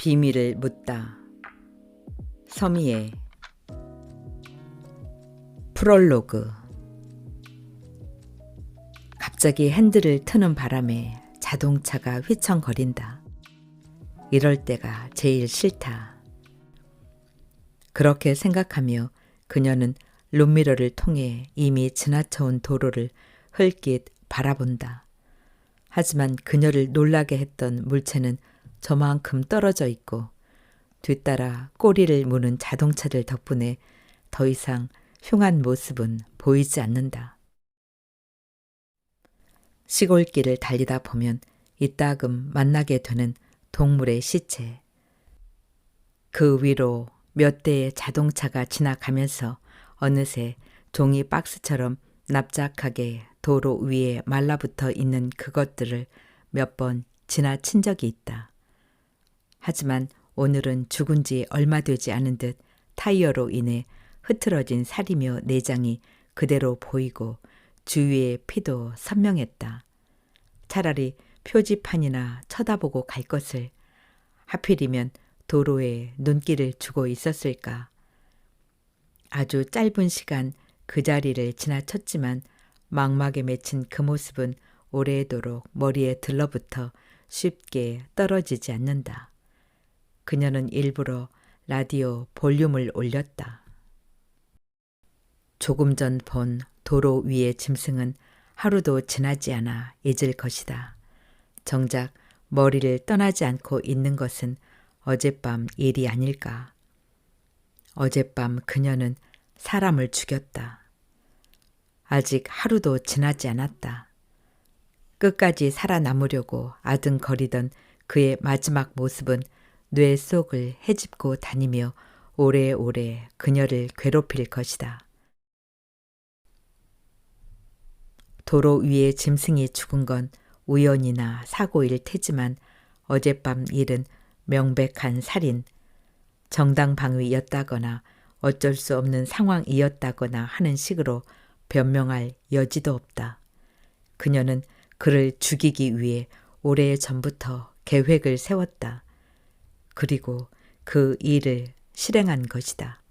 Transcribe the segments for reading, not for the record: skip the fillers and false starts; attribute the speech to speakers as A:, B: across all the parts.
A: 비밀을 묻다. 서미의 프롤로그. 갑자기 핸들을 트는 바람에 자동차가 휘청거린다. 이럴 때가 제일 싫다. 그렇게 생각하며 그녀는 룸미러를 통해 이미 지나쳐온 도로를 흘낏 바라본다. 하지만 그녀를 놀라게 했던 물체는 저만큼 떨어져 있고 뒤따라 꼬리를 무는 자동차들 덕분에 더 이상 흉한 모습은 보이지 않는다. 시골길을 달리다 보면 이따금 만나게 되는 동물의 시체. 그 위로 몇 대의 자동차가 지나가면서 어느새 종이 박스처럼 납작하게 도로 위에 말라붙어 있는 그것들을 몇 번 지나친 적이 있다. 하지만 오늘은 죽은 지 얼마 되지 않은 듯 타이어로 인해 흐트러진 살이며 내장이 그대로 보이고 주위의 피도 선명했다. 차라리 표지판이나 쳐다보고 갈 것을, 하필이면 도로에 눈길을 주고 있었을까. 아주 짧은 시간 그 자리를 지나쳤지만 망막에 맺힌 그 모습은 오래도록 머리에 들러붙어 쉽게 떨어지지 않는다. 그녀는 일부러 라디오 볼륨을 올렸다. 조금 전 본 도로 위의 짐승은 하루도 지나지 않아 잊을 것이다. 정작 머리를 떠나지 않고 있는 것은 어젯밤 일이 아닐까. 어젯밤 그녀는 사람을 죽였다. 아직 하루도 지나지 않았다. 끝까지 살아남으려고 아등거리던 그의 마지막 모습은 뇌 속을 헤집고 다니며 오래오래 그녀를 괴롭힐 것이다. 도로 위에 짐승이 죽은 건 우연이나 사고일 테지만 어젯밤 일은 명백한 살인, 정당방위였다거나 어쩔 수 없는 상황이었다거나 하는 식으로 변명할 여지도 없다. 그녀는 그를 죽이기 위해 오래전부터 계획을 세웠다. 그리고 그 일을 실행한 것이다.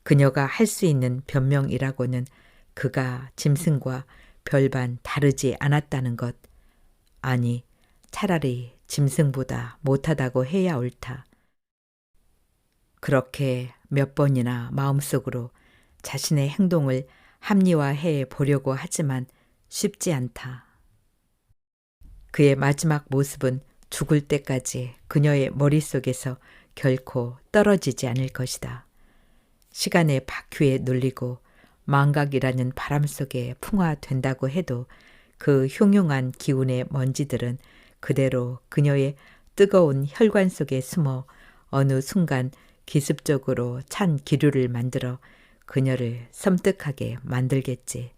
A: 그녀가 할 수 있는 변명이라고는 그가 짐승과 별반 다르지 않았다는 것, 아니 차라리 짐승보다 못하다고 해야 옳다. 그렇게 몇 번이나 마음속으로 자신의 행동을 합리화해 보려고 하지만 쉽지 않다. 그의 마지막 모습은 죽을 때까지 그녀의 머릿속에서 결코 떨어지지 않을 것이다. 시간의 바퀴에 눌리고 망각이라는 바람 속에 풍화된다고 해도 그 흉흉한 기운의 먼지들은 그대로 그녀의 뜨거운 혈관 속에 숨어 어느 순간 기습적으로 찬 기류를 만들어 그녀를 섬뜩하게 만들겠지.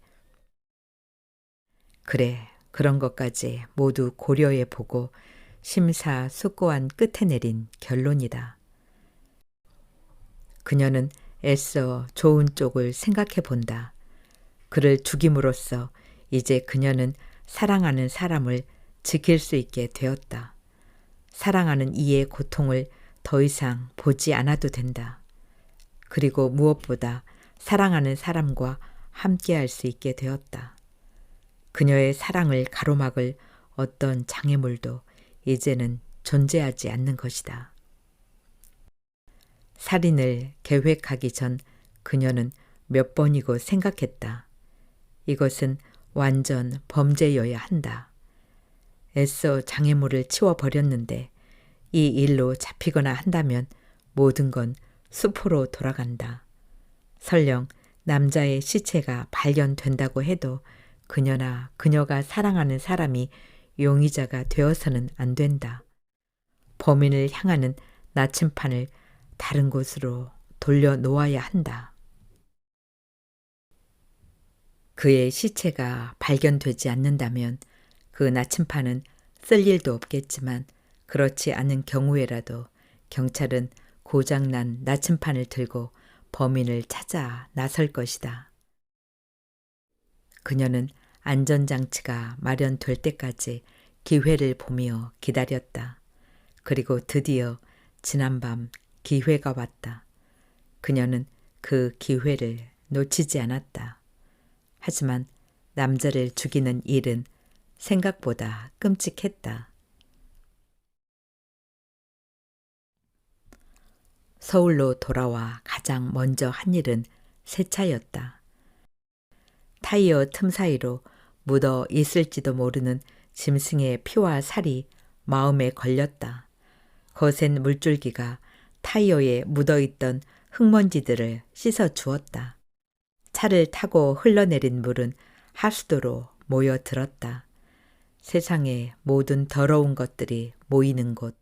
A: 그래, 그런 것까지 모두 고려해 보고 심사숙고한 끝에 내린 결론이다. 그녀는 애써 좋은 쪽을 생각해 본다. 그를 죽임으로써 이제 그녀는 사랑하는 사람을 지킬 수 있게 되었다. 사랑하는 이의 고통을 더 이상 보지 않아도 된다. 그리고 무엇보다 사랑하는 사람과 함께할 수 있게 되었다. 그녀의 사랑을 가로막을 어떤 장애물도 이제는 존재하지 않는 것이다. 살인을 계획하기 전 그녀는 몇 번이고 생각했다. 이것은 완전 범죄여야 한다. 애써 장애물을 치워버렸는데 이 일로 잡히거나 한다면 모든 건 수포로 돌아간다. 설령 남자의 시체가 발견된다고 해도 그녀나 그녀가 사랑하는 사람이 용의자가 되어서는 안 된다. 범인을 향하는 나침판을 다른 곳으로 돌려놓아야 한다. 그의 시체가 발견되지 않는다면 그 나침판은 쓸 일도 없겠지만 그렇지 않은 경우에라도 경찰은 고장난 나침판을 들고 범인을 찾아 나설 것이다. 그녀는 안전장치가 마련될 때까지 기회를 보며 기다렸다. 그리고 드디어 지난밤 기회가 왔다. 그녀는 그 기회를 놓치지 않았다. 하지만 남자를 죽이는 일은 생각보다 끔찍했다. 서울로 돌아와 가장 먼저 한 일은 세차였다. 타이어 틈 사이로 묻어 있을지도 모르는 짐승의 피와 살이 마음에 걸렸다. 거센 물줄기가 타이어에 묻어있던 흙먼지들을 씻어 주었다. 차를 타고 흘러내린 물은 하수도로 모여들었다. 세상의 모든 더러운 것들이 모이는 곳.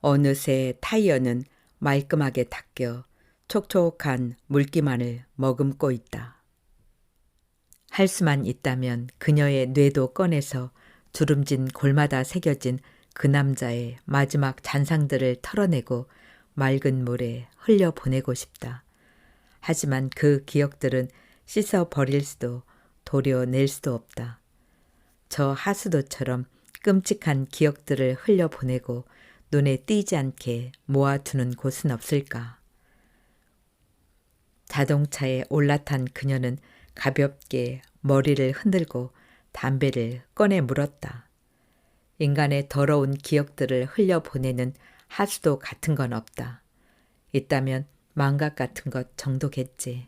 A: 어느새 타이어는 말끔하게 닦여 촉촉한 물기만을 머금고 있다. 할 수만 있다면 그녀의 뇌도 꺼내서 주름진 골마다 새겨진 그 남자의 마지막 잔상들을 털어내고 맑은 물에 흘려보내고 싶다. 하지만 그 기억들은 씻어 버릴 수도 도려낼 수도 없다. 저 하수도처럼 끔찍한 기억들을 흘려보내고 눈에 띄지 않게 모아두는 곳은 없을까? 자동차에 올라탄 그녀는 가볍게 머리를 흔들고 담배를 꺼내 물었다. 인간의 더러운 기억들을 흘려보내는 하수도 같은 건 없다. 있다면 망각 같은 것 정도겠지.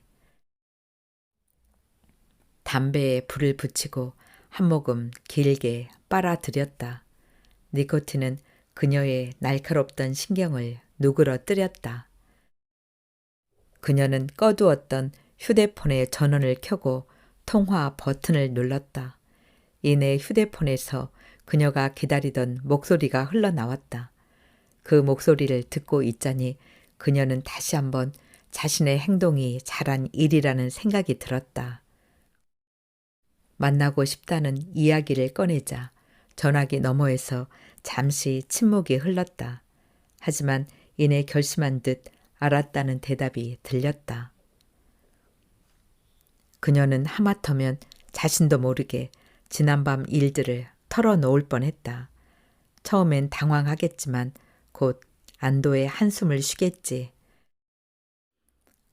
A: 담배에 불을 붙이고 한 모금 길게 빨아들였다. 니코틴은 그녀의 날카롭던 신경을 누그러뜨렸다. 그녀는 꺼두었던 휴대폰의 전원을 켜고 통화 버튼을 눌렀다. 이내 휴대폰에서 그녀가 기다리던 목소리가 흘러나왔다. 그 목소리를 듣고 있자니 그녀는 다시 한번 자신의 행동이 잘한 일이라는 생각이 들었다. 만나고 싶다는 이야기를 꺼내자 전화기 너머에서 잠시 침묵이 흘렀다. 하지만 이내 결심한 듯 알았다는 대답이 들렸다. 그녀는 하마터면 자신도 모르게 지난밤 일들을 털어놓을 뻔했다. 처음엔 당황하겠지만 곧 안도의 한숨을 쉬겠지.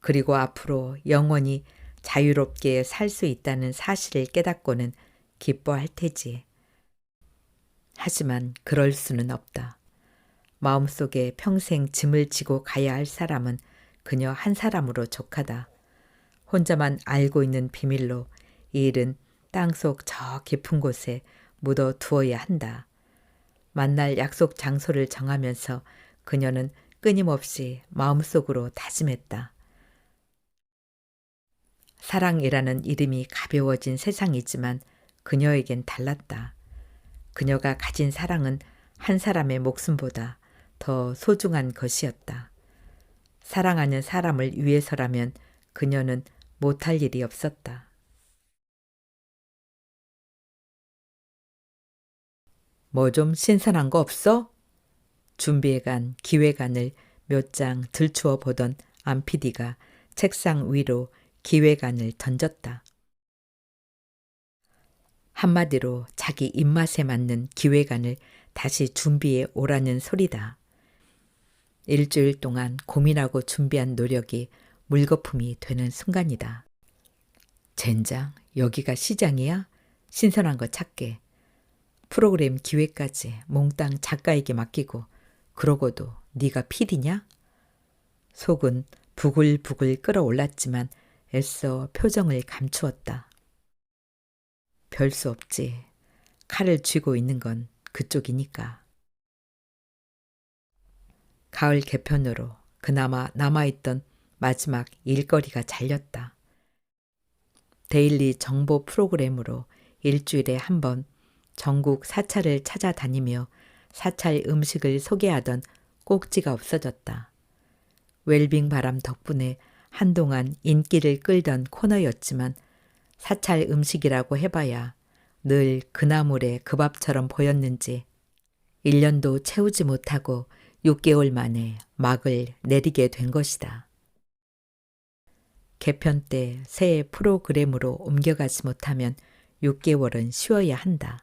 A: 그리고 앞으로 영원히 자유롭게 살 수 있다는 사실을 깨닫고는 기뻐할 테지. 하지만 그럴 수는 없다. 마음속에 평생 짐을 지고 가야 할 사람은 그녀 한 사람으로 족하다. 혼자만 알고 있는 비밀로 이 일은 땅속 저 깊은 곳에 묻어 두어야 한다. 만날 약속 장소를 정하면서 그녀는 끊임없이 마음속으로 다짐했다. 사랑이라는 이름이 가벼워진 세상이지만 그녀에겐 달랐다. 그녀가 가진 사랑은 한 사람의 목숨보다 더 소중한 것이었다. 사랑하는 사람을 위해서라면 그녀는 못할 일이 없었다. 뭐 좀 신선한 거 없어? 준비해간 기획안을 몇 장 들추어 보던 안 PD가 책상 위로 기획안을 던졌다. 한마디로 자기 입맛에 맞는 기획안을 다시 준비해 오라는 소리다. 일주일 동안 고민하고 준비한 노력이 물거품이 되는 순간이다. 젠장, 여기가 시장이야? 신선한 거 찾게. 프로그램 기획까지 몽땅 작가에게 맡기고 그러고도 네가 PD냐? 속은 부글부글 끓어올랐지만 애써 표정을 감추었다. 별 수 없지. 칼을 쥐고 있는 건 그쪽이니까. 가을 개편으로 그나마 남아있던 마지막 일거리가 잘렸다. 데일리 정보 프로그램으로 일주일에 한 번 전국 사찰을 찾아다니며 사찰 음식을 소개하던 꼭지가 없어졌다. 웰빙 바람 덕분에 한동안 인기를 끌던 코너였지만 사찰 음식이라고 해봐야 늘 그나물의 그 밥처럼 보였는지 1년도 채우지 못하고 6개월 만에 막을 내리게 된 것이다. 개편 때 새 프로그램으로 옮겨가지 못하면 6개월은 쉬어야 한다.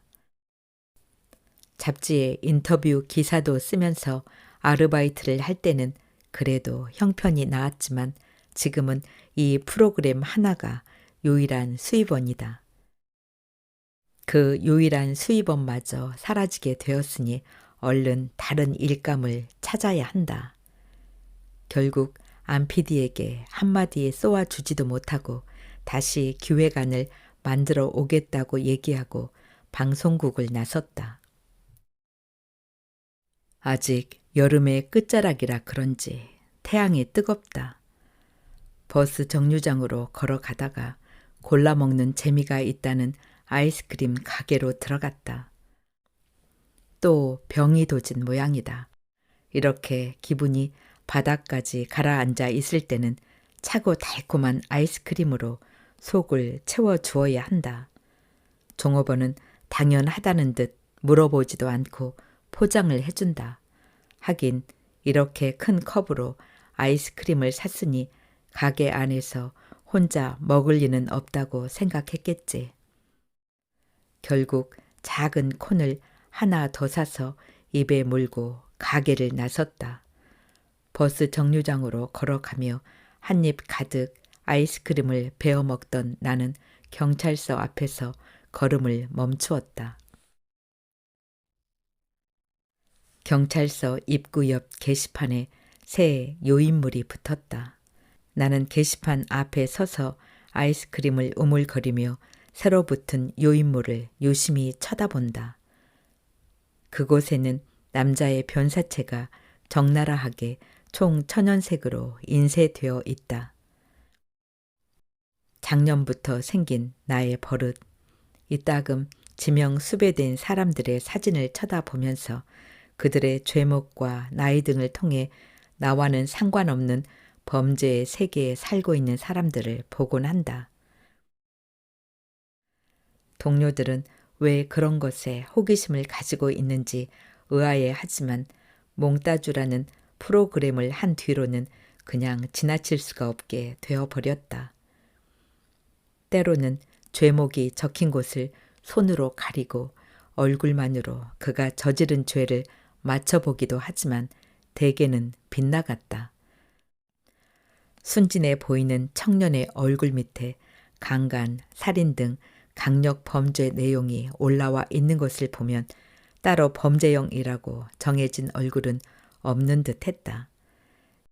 A: 잡지에 인터뷰 기사도 쓰면서 아르바이트를 할 때는 그래도 형편이 나았지만 지금은 이 프로그램 하나가 유일한 수입원이다. 그 유일한 수입원마저 사라지게 되었으니 얼른 다른 일감을 찾아야 한다. 결국 안 PD에게 한마디에 쏘아주지도 못하고 다시 기획안을 만들어 오겠다고 얘기하고 방송국을 나섰다. 아직 여름의 끝자락이라 그런지 태양이 뜨겁다. 버스 정류장으로 걸어가다가 골라 먹는 재미가 있다는 아이스크림 가게로 들어갔다. 또 병이 도진 모양이다. 이렇게 기분이 바닥까지 가라앉아 있을 때는 차고 달콤한 아이스크림으로 속을 채워주어야 한다. 종업원은 당연하다는 듯 물어보지도 않고 포장을 해준다. 하긴 이렇게 큰 컵으로 아이스크림을 샀으니 가게 안에서 혼자 먹을 리는 없다고 생각했겠지. 결국 작은 콘을 하나 더 사서 입에 물고 가게를 나섰다. 버스 정류장으로 걸어가며 한 입 가득 아이스크림을 베어 먹던 나는 경찰서 앞에서 걸음을 멈추었다. 경찰서 입구 옆 게시판에 새 요인물이 붙었다. 나는 게시판 앞에 서서 아이스크림을 우물거리며 새로 붙은 요인물을 유심히 쳐다본다. 그곳에는 남자의 변사체가 적나라하게 총 천연색으로 인쇄되어 있다. 작년부터 생긴 나의 버릇. 이따금 지명 수배된 사람들의 사진을 쳐다보면서 그들의 죄목과 나이 등을 통해 나와는 상관없는 범죄의 세계에 살고 있는 사람들을 보곤 한다. 동료들은 왜 그런 것에 호기심을 가지고 있는지 의아해하지만 몽따주라는 프로그램을 한 뒤로는 그냥 지나칠 수가 없게 되어버렸다. 때로는 죄목이 적힌 곳을 손으로 가리고 얼굴만으로 그가 저지른 죄를 맞춰보기도 하지만 대개는 빗나갔다. 순진해 보이는 청년의 얼굴 밑에 강간, 살인 등 강력 범죄 내용이 올라와 있는 것을 보면 따로 범죄형이라고 정해진 얼굴은 없는 듯 했다.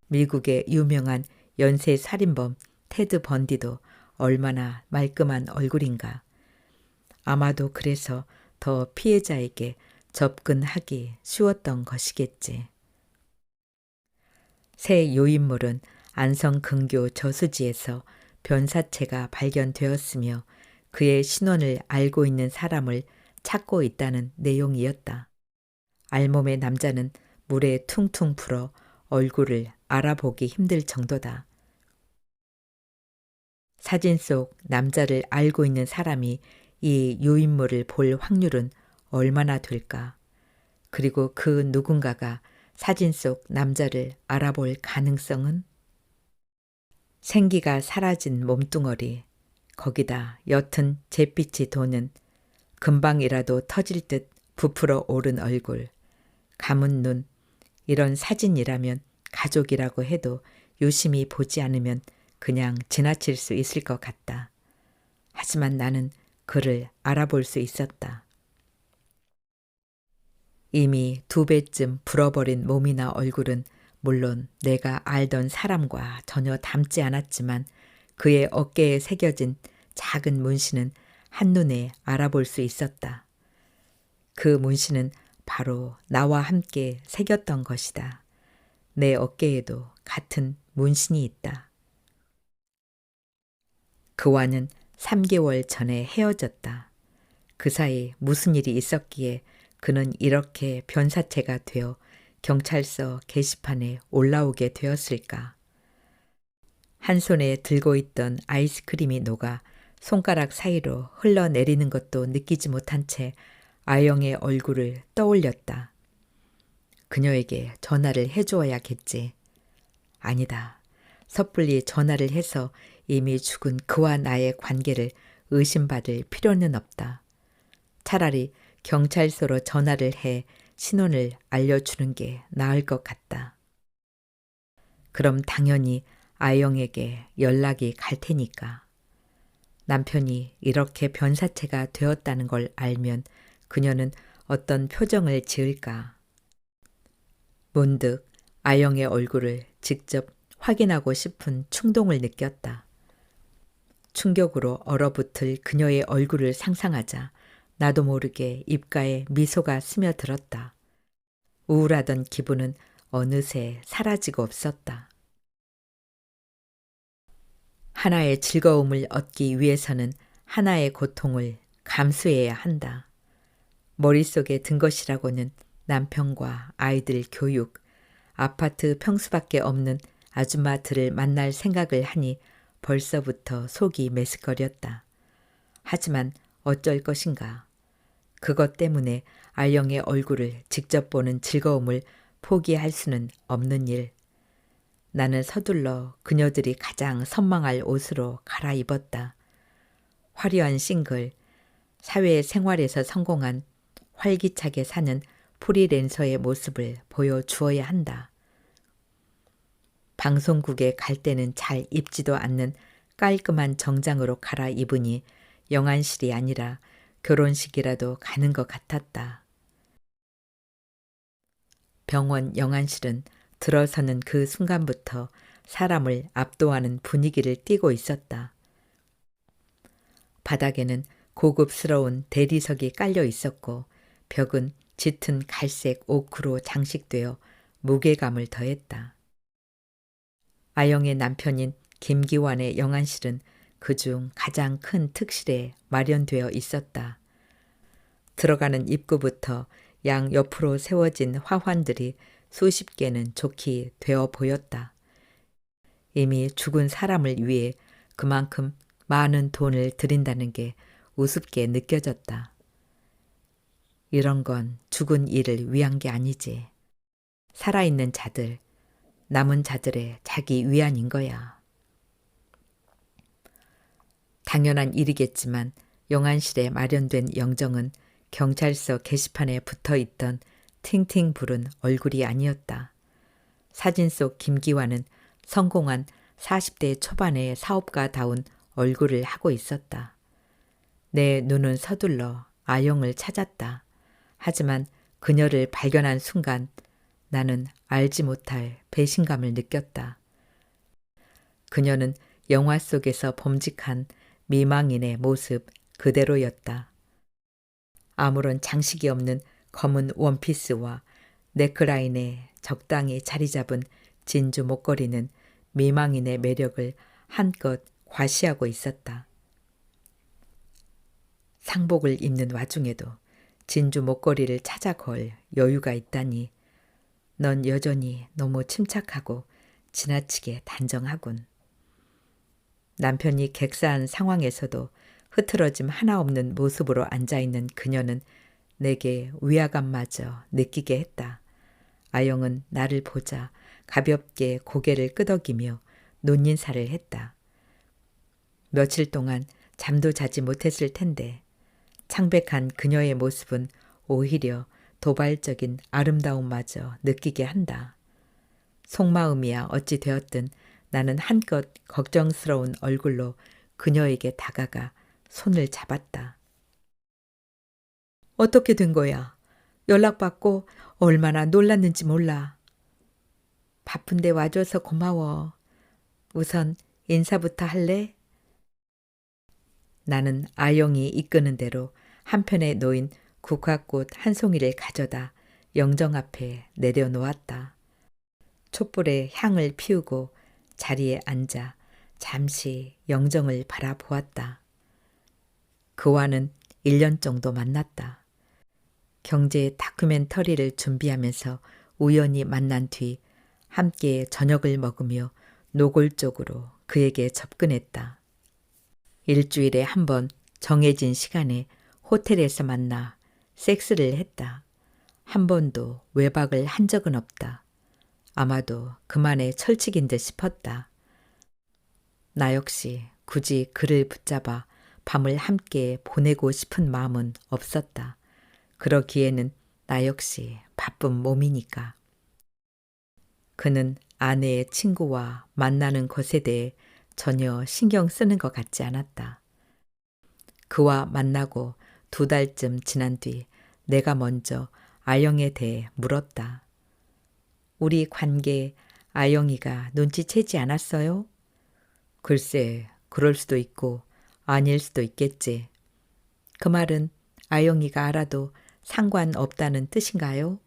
A: 미국의 유명한 연쇄 살인범 테드 번디도 얼마나 말끔한 얼굴인가. 아마도 그래서 더 피해자에게 접근하기 쉬웠던 것이겠지. 새 요인물은 안성근교 저수지에서 변사체가 발견되었으며 그의 신원을 알고 있는 사람을 찾고 있다는 내용이었다. 알몸의 남자는 물에 퉁퉁 불어 얼굴을 알아보기 힘들 정도다. 사진 속 남자를 알고 있는 사람이 이 요인물을 볼 확률은 얼마나 될까? 그리고 그 누군가가 사진 속 남자를 알아볼 가능성은? 생기가 사라진 몸뚱어리, 거기다 옅은 잿빛이 도는 금방이라도 터질 듯 부풀어 오른 얼굴, 감은 눈, 이런 사진이라면 가족이라고 해도 유심히 보지 않으면 그냥 지나칠 수 있을 것 같다. 하지만 나는 그를 알아볼 수 있었다. 이미 2배쯤 불어버린 몸이나 얼굴은 물론 내가 알던 사람과 전혀 닮지 않았지만 그의 어깨에 새겨진 작은 문신은 한눈에 알아볼 수 있었다. 그 문신은 바로 나와 함께 새겼던 것이다. 내 어깨에도 같은 문신이 있다. 그와는 3개월 전에 헤어졌다. 그 사이 무슨 일이 있었기에 그는 이렇게 변사체가 되어 경찰서 게시판에 올라오게 되었을까. 한 손에 들고 있던 아이스크림이 녹아 손가락 사이로 흘러내리는 것도 느끼지 못한 채 아영의 얼굴을 떠올렸다. 그녀에게 전화를 해주어야겠지. 아니다. 섣불리 전화를 해서 이미 죽은 그와 나의 관계를 의심받을 필요는 없다. 차라리 경찰서로 전화를 해 신원을 알려주는 게 나을 것 같다. 그럼 당연히 아영에게 연락이 갈 테니까. 남편이 이렇게 변사체가 되었다는 걸 알면 그녀는 어떤 표정을 지을까. 문득 아영의 얼굴을 직접 확인하고 싶은 충동을 느꼈다. 충격으로 얼어붙을 그녀의 얼굴을 상상하자 나도 모르게 입가에 미소가 스며들었다. 우울하던 기분은 어느새 사라지고 없었다. 하나의 즐거움을 얻기 위해서는 하나의 고통을 감수해야 한다. 머릿속에 든 것이라고는 남편과 아이들 교육, 아파트 평수밖에 없는 아줌마들을 만날 생각을 하니 벌써부터 속이 메스꺼렸다. 하지만 어쩔 것인가. 그것 때문에 아영의 얼굴을 직접 보는 즐거움을 포기할 수는 없는 일. 나는 서둘러 그녀들이 가장 선망할 옷으로 갈아입었다. 화려한 싱글, 사회생활에서 성공한 활기차게 사는 프리랜서의 모습을 보여주어야 한다. 방송국에 갈 때는 잘 입지도 않는 깔끔한 정장으로 갈아입으니 영안실이 아니라 결혼식이라도 가는 것 같았다. 병원 영안실은 들어서는 그 순간부터 사람을 압도하는 분위기를 띠고 있었다. 바닥에는 고급스러운 대리석이 깔려 있었고 벽은 짙은 갈색 오크로 장식되어 무게감을 더했다. 아영의 남편인 김기환의 영안실은 그중 가장 큰 특실에 마련되어 있었다. 들어가는 입구부터 양 옆으로 세워진 화환들이 수십 개는 좋게 되어 보였다. 이미 죽은 사람을 위해 그만큼 많은 돈을 들인다는 게 우습게 느껴졌다. 이런 건 죽은 이를 위한 게 아니지. 살아있는 자들, 남은 자들의 자기 위안인 거야. 당연한 일이겠지만 영안실에 마련된 영정은 경찰서 게시판에 붙어있던 팅팅 부른 얼굴이 아니었다. 사진 속 김기환은 성공한 40대 초반의 사업가다운 얼굴을 하고 있었다. 내 눈은 서둘러 아영을 찾았다. 하지만 그녀를 발견한 순간 나는 알지 못할 배신감을 느꼈다. 그녀는 영화 속에서 범직한 미망인의 모습 그대로였다. 아무런 장식이 없는 검은 원피스와 네크라인에 적당히 자리 잡은 진주 목걸이는 미망인의 매력을 한껏 과시하고 있었다. 상복을 입는 와중에도 진주 목걸이를 찾아 걸 여유가 있다니 넌 여전히 너무 침착하고 지나치게 단정하군. 남편이 객사한 상황에서도 흐트러짐 하나 없는 모습으로 앉아있는 그녀는 내게 위화감마저 느끼게 했다. 아영은 나를 보자 가볍게 고개를 끄덕이며 눈인사를 했다. 며칠 동안 잠도 자지 못했을 텐데 창백한 그녀의 모습은 오히려 도발적인 아름다움마저 느끼게 한다. 속마음이야 어찌 되었든 나는 한껏 걱정스러운 얼굴로 그녀에게 다가가 손을 잡았다. 어떻게 된 거야? 연락받고 얼마나 놀랐는지 몰라. 바쁜데 와줘서 고마워. 우선 인사부터 할래? 나는 아영이 이끄는 대로 한편에 놓인 국화꽃 한 송이를 가져다 영정 앞에 내려놓았다. 촛불에 향을 피우고 자리에 앉아 잠시 영정을 바라보았다. 그와는 1년 정도 만났다. 경제 다큐멘터리를 준비하면서 우연히 만난 뒤 함께 저녁을 먹으며 노골적으로 그에게 접근했다. 일주일에 한 번 정해진 시간에 호텔에서 만나 섹스를 했다. 한 번도 외박을 한 적은 없다. 아마도 그만의 철칙인 듯 싶었다. 나 역시 굳이 그를 붙잡아 밤을 함께 보내고 싶은 마음은 없었다. 그러기에는 나 역시 바쁜 몸이니까. 그는 아내의 친구와 만나는 것에 대해 전혀 신경 쓰는 것 같지 않았다. 그와 만나고 2달쯤 지난 뒤 내가 먼저 아영에 대해 물었다. 우리 관계 아영이가 눈치채지 않았어요? 글쎄, 그럴 수도 있고 아닐 수도 있겠지. 그 말은 아영이가 알아도 상관없다는 뜻인가요?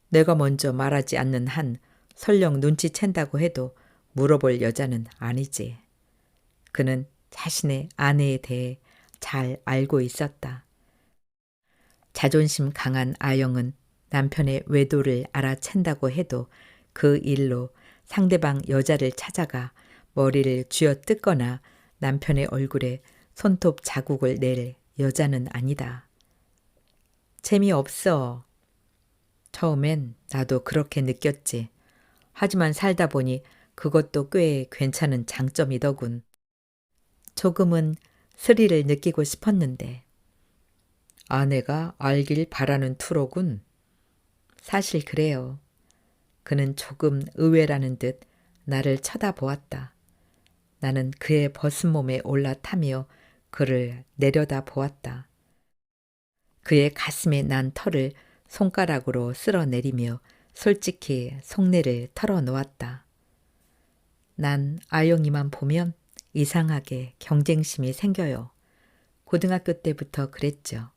A: 내가 먼저 말하지 않는 한 설령 눈치챈다고 해도 물어볼 여자는 아니지. 그는 자신의 아내에 대해 잘 알고 있었다. 자존심 강한 아영은 남편의 외도를 알아챈다고 해도 그 일로 상대방 여자를 찾아가 머리를 쥐어뜯거나 남편의 얼굴에 손톱 자국을 낼 여자는 아니다. 재미없어. 처음엔 나도 그렇게 느꼈지. 하지만 살다 보니 그것도 꽤 괜찮은 장점이더군. 조금은 스릴을 느끼고 싶었는데. 아내가 알길 바라는 투로군. 사실 그래요. 그는 조금 의외라는 듯 나를 쳐다보았다. 나는 그의 벗은 몸에 올라타며 그를 내려다 보았다. 그의 가슴에 난 털을 손가락으로 쓸어내리며 솔직히 속내를 털어놓았다. 난 아영이만 보면 이상하게 경쟁심이 생겨요. 고등학교 때부터 그랬죠.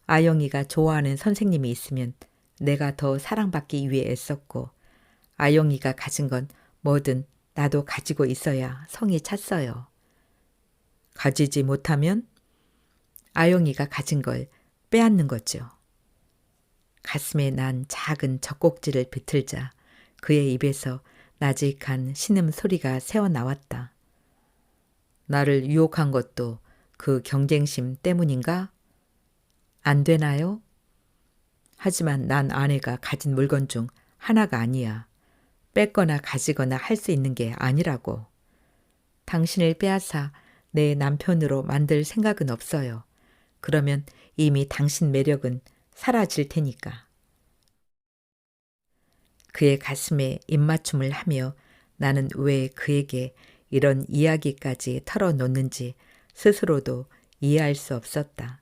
A: 아영이가 좋아하는 선생님이 있으면 내가 더 사랑받기 위해 애썼고 아영이가 가진 건 뭐든 나도 가지고 있어야 성이 찼어요. 가지지 못하면 아영이가 가진 걸 빼앗는 거죠. 가슴에 난 작은 젖꼭지를 비틀자 그의 입에서 나직한 신음소리가 새어나왔다. 나를 유혹한 것도 그 경쟁심 때문인가? 안 되나요? 하지만 난 아내가 가진 물건 중 하나가 아니야. 뺏거나 가지거나 할 수 있는 게 아니라고. 당신을 빼앗아 내 남편으로 만들 생각은 없어요. 그러면 이미 당신 매력은 사라질 테니까. 그의 가슴에 입맞춤을 하며 나는 왜 그에게 이런 이야기까지 털어놓는지 스스로도 이해할 수 없었다.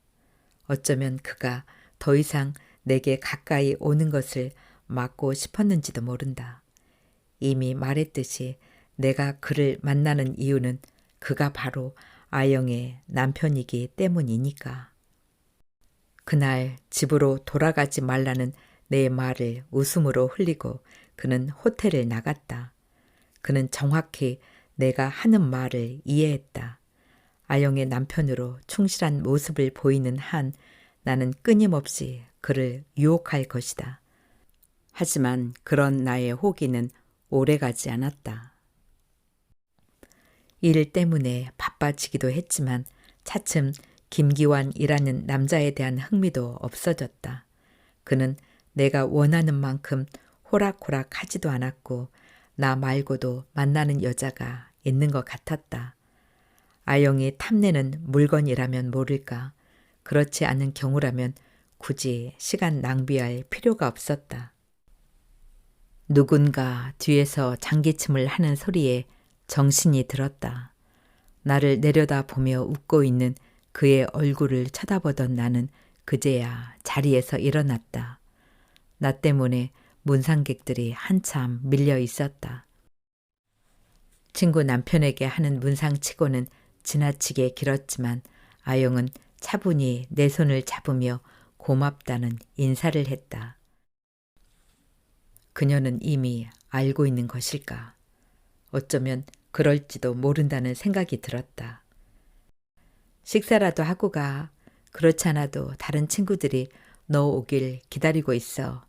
A: 어쩌면 그가 더 이상 내게 가까이 오는 것을 막고 싶었는지도 모른다. 이미 말했듯이 내가 그를 만나는 이유는 그가 바로 아영의 남편이기 때문이니까. 그날 집으로 돌아가지 말라는 내 말을 웃음으로 흘리고 그는 호텔을 나갔다. 그는 정확히 내가 하는 말을 이해했다. 아영의 남편으로 충실한 모습을 보이는 한 나는 끊임없이 그를 유혹할 것이다. 하지만 그런 나의 호기는 오래가지 않았다. 일 때문에 바빠지기도 했지만 차츰 김기환이라는 남자에 대한 흥미도 없어졌다. 그는 내가 원하는 만큼 호락호락하지도 않았고 나 말고도 만나는 여자가 있는 것 같았다. 아영이 탐내는 물건이라면 모를까. 그렇지 않은 경우라면 굳이 시간 낭비할 필요가 없었다. 누군가 뒤에서 장기침을 하는 소리에 정신이 들었다. 나를 내려다보며 웃고 있는 그의 얼굴을 쳐다보던 나는 그제야 자리에서 일어났다. 나 때문에 문상객들이 한참 밀려 있었다. 친구 남편에게 하는 문상치고는 지나치게 길었지만 아영은 차분히 내 손을 잡으며 고맙다는 인사를 했다. 그녀는 이미 알고 있는 것일까? 어쩌면 그럴지도 모른다는 생각이 들었다. 식사라도 하고 가. 그렇지 않아도 다른 친구들이 너 오길 기다리고 있어.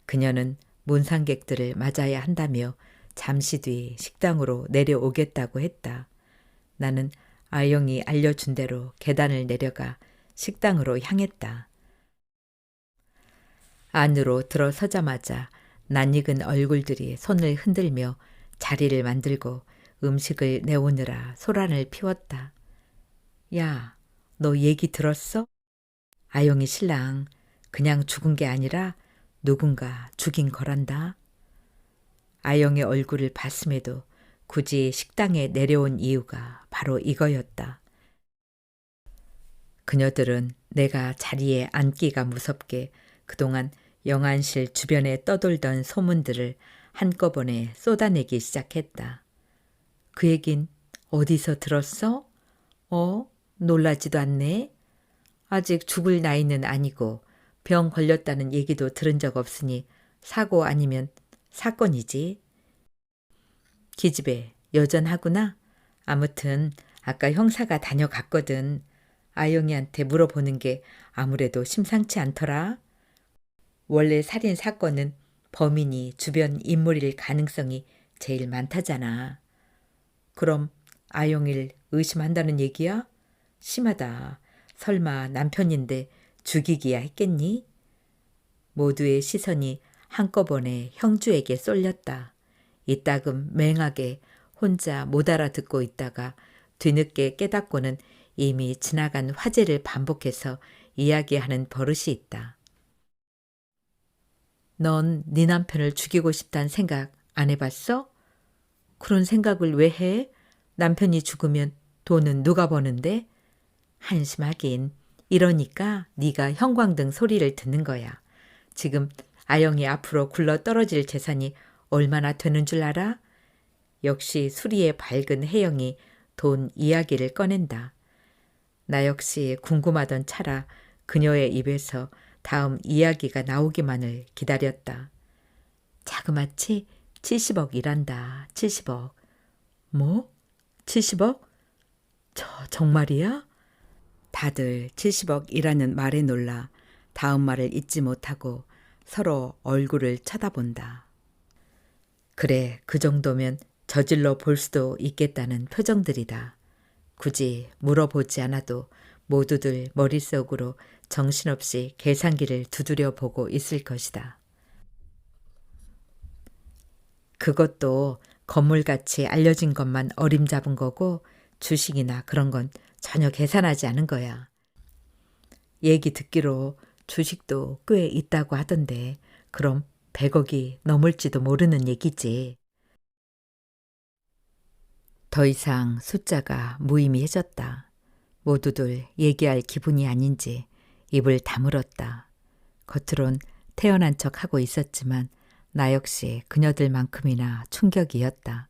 A: 그녀는 문상객들을 맞아야 한다며 잠시 뒤 식당으로 내려오겠다고 했다. 나는 아영이 알려준 대로 계단을 내려가 식당으로 향했다. 안으로 들어서자마자 낯익은 얼굴들이 손을 흔들며 자리를 만들고 음식을 내오느라 소란을 피웠다. 야, 너 얘기 들었어? 아영이 신랑 그냥 죽은 게 아니라 누군가 죽인 거란다. 아영의 얼굴을 봤음에도 굳이 식당에 내려온 이유가 바로 이거였다. 그녀들은 내가 자리에 앉기가 무섭게 그동안 영안실 주변에 떠돌던 소문들을 한꺼번에 쏟아내기 시작했다. 그 얘긴 어디서 들었어? 놀라지도 않네. 아직 죽을 나이는 아니고 병 걸렸다는 얘기도 들은 적 없으니 사고 아니면 사건이지. 기집애 여전하구나. 아무튼 아까 형사가 다녀갔거든. 아영이한테 물어보는 게 아무래도 심상치 않더라. 원래 살인 사건은 범인이 주변 인물일 가능성이 제일 많다잖아. 그럼 아영이를 의심한다는 얘기야? 심하다. 설마 남편인데 죽이기야 했겠니? 모두의 시선이 한꺼번에 형주에게 쏠렸다. 이따금 맹하게 혼자 못 알아듣고 있다가 뒤늦게 깨닫고는 이미 지나간 화제를 반복해서 이야기하는 버릇이 있다. 넌 네 남편을 죽이고 싶다는 생각 안 해봤어? 그런 생각을 왜 해? 남편이 죽으면 돈은 누가 버는데? 한심하긴. 이러니까 네가 형광등 소리를 듣는 거야. 지금 아영이 앞으로 굴러 떨어질 재산이 얼마나 되는 줄 알아? 역시 수리의 밝은 혜영이 돈 이야기를 꺼낸다. 나 역시 궁금하던 차라 그녀의 입에서 다음 이야기가 나오기만을 기다렸다. 자그마치 70억이란다. 70억. 뭐? 70억? 정말이야? 다들 70억이라는 말에 놀라 다음 말을 잊지 못하고 서로 얼굴을 쳐다본다. 그래, 그 정도면 저질러 볼 수도 있겠다는 표정들이다. 굳이 물어보지 않아도 모두들 머릿속으로 정신없이 계산기를 두드려 보고 있을 것이다. 그것도 건물같이 알려진 것만 어림잡은 거고 주식이나 그런 건 전혀 계산하지 않은 거야. 얘기 듣기로 주식도 꽤 있다고 하던데 그럼 100억이 넘을지도 모르는 얘기지. 더 이상 숫자가 무의미해졌다. 모두들 얘기할 기분이 아닌지 입을 다물었다. 겉으론 태연한 척하고 있었지만 나 역시 그녀들만큼이나 충격이었다.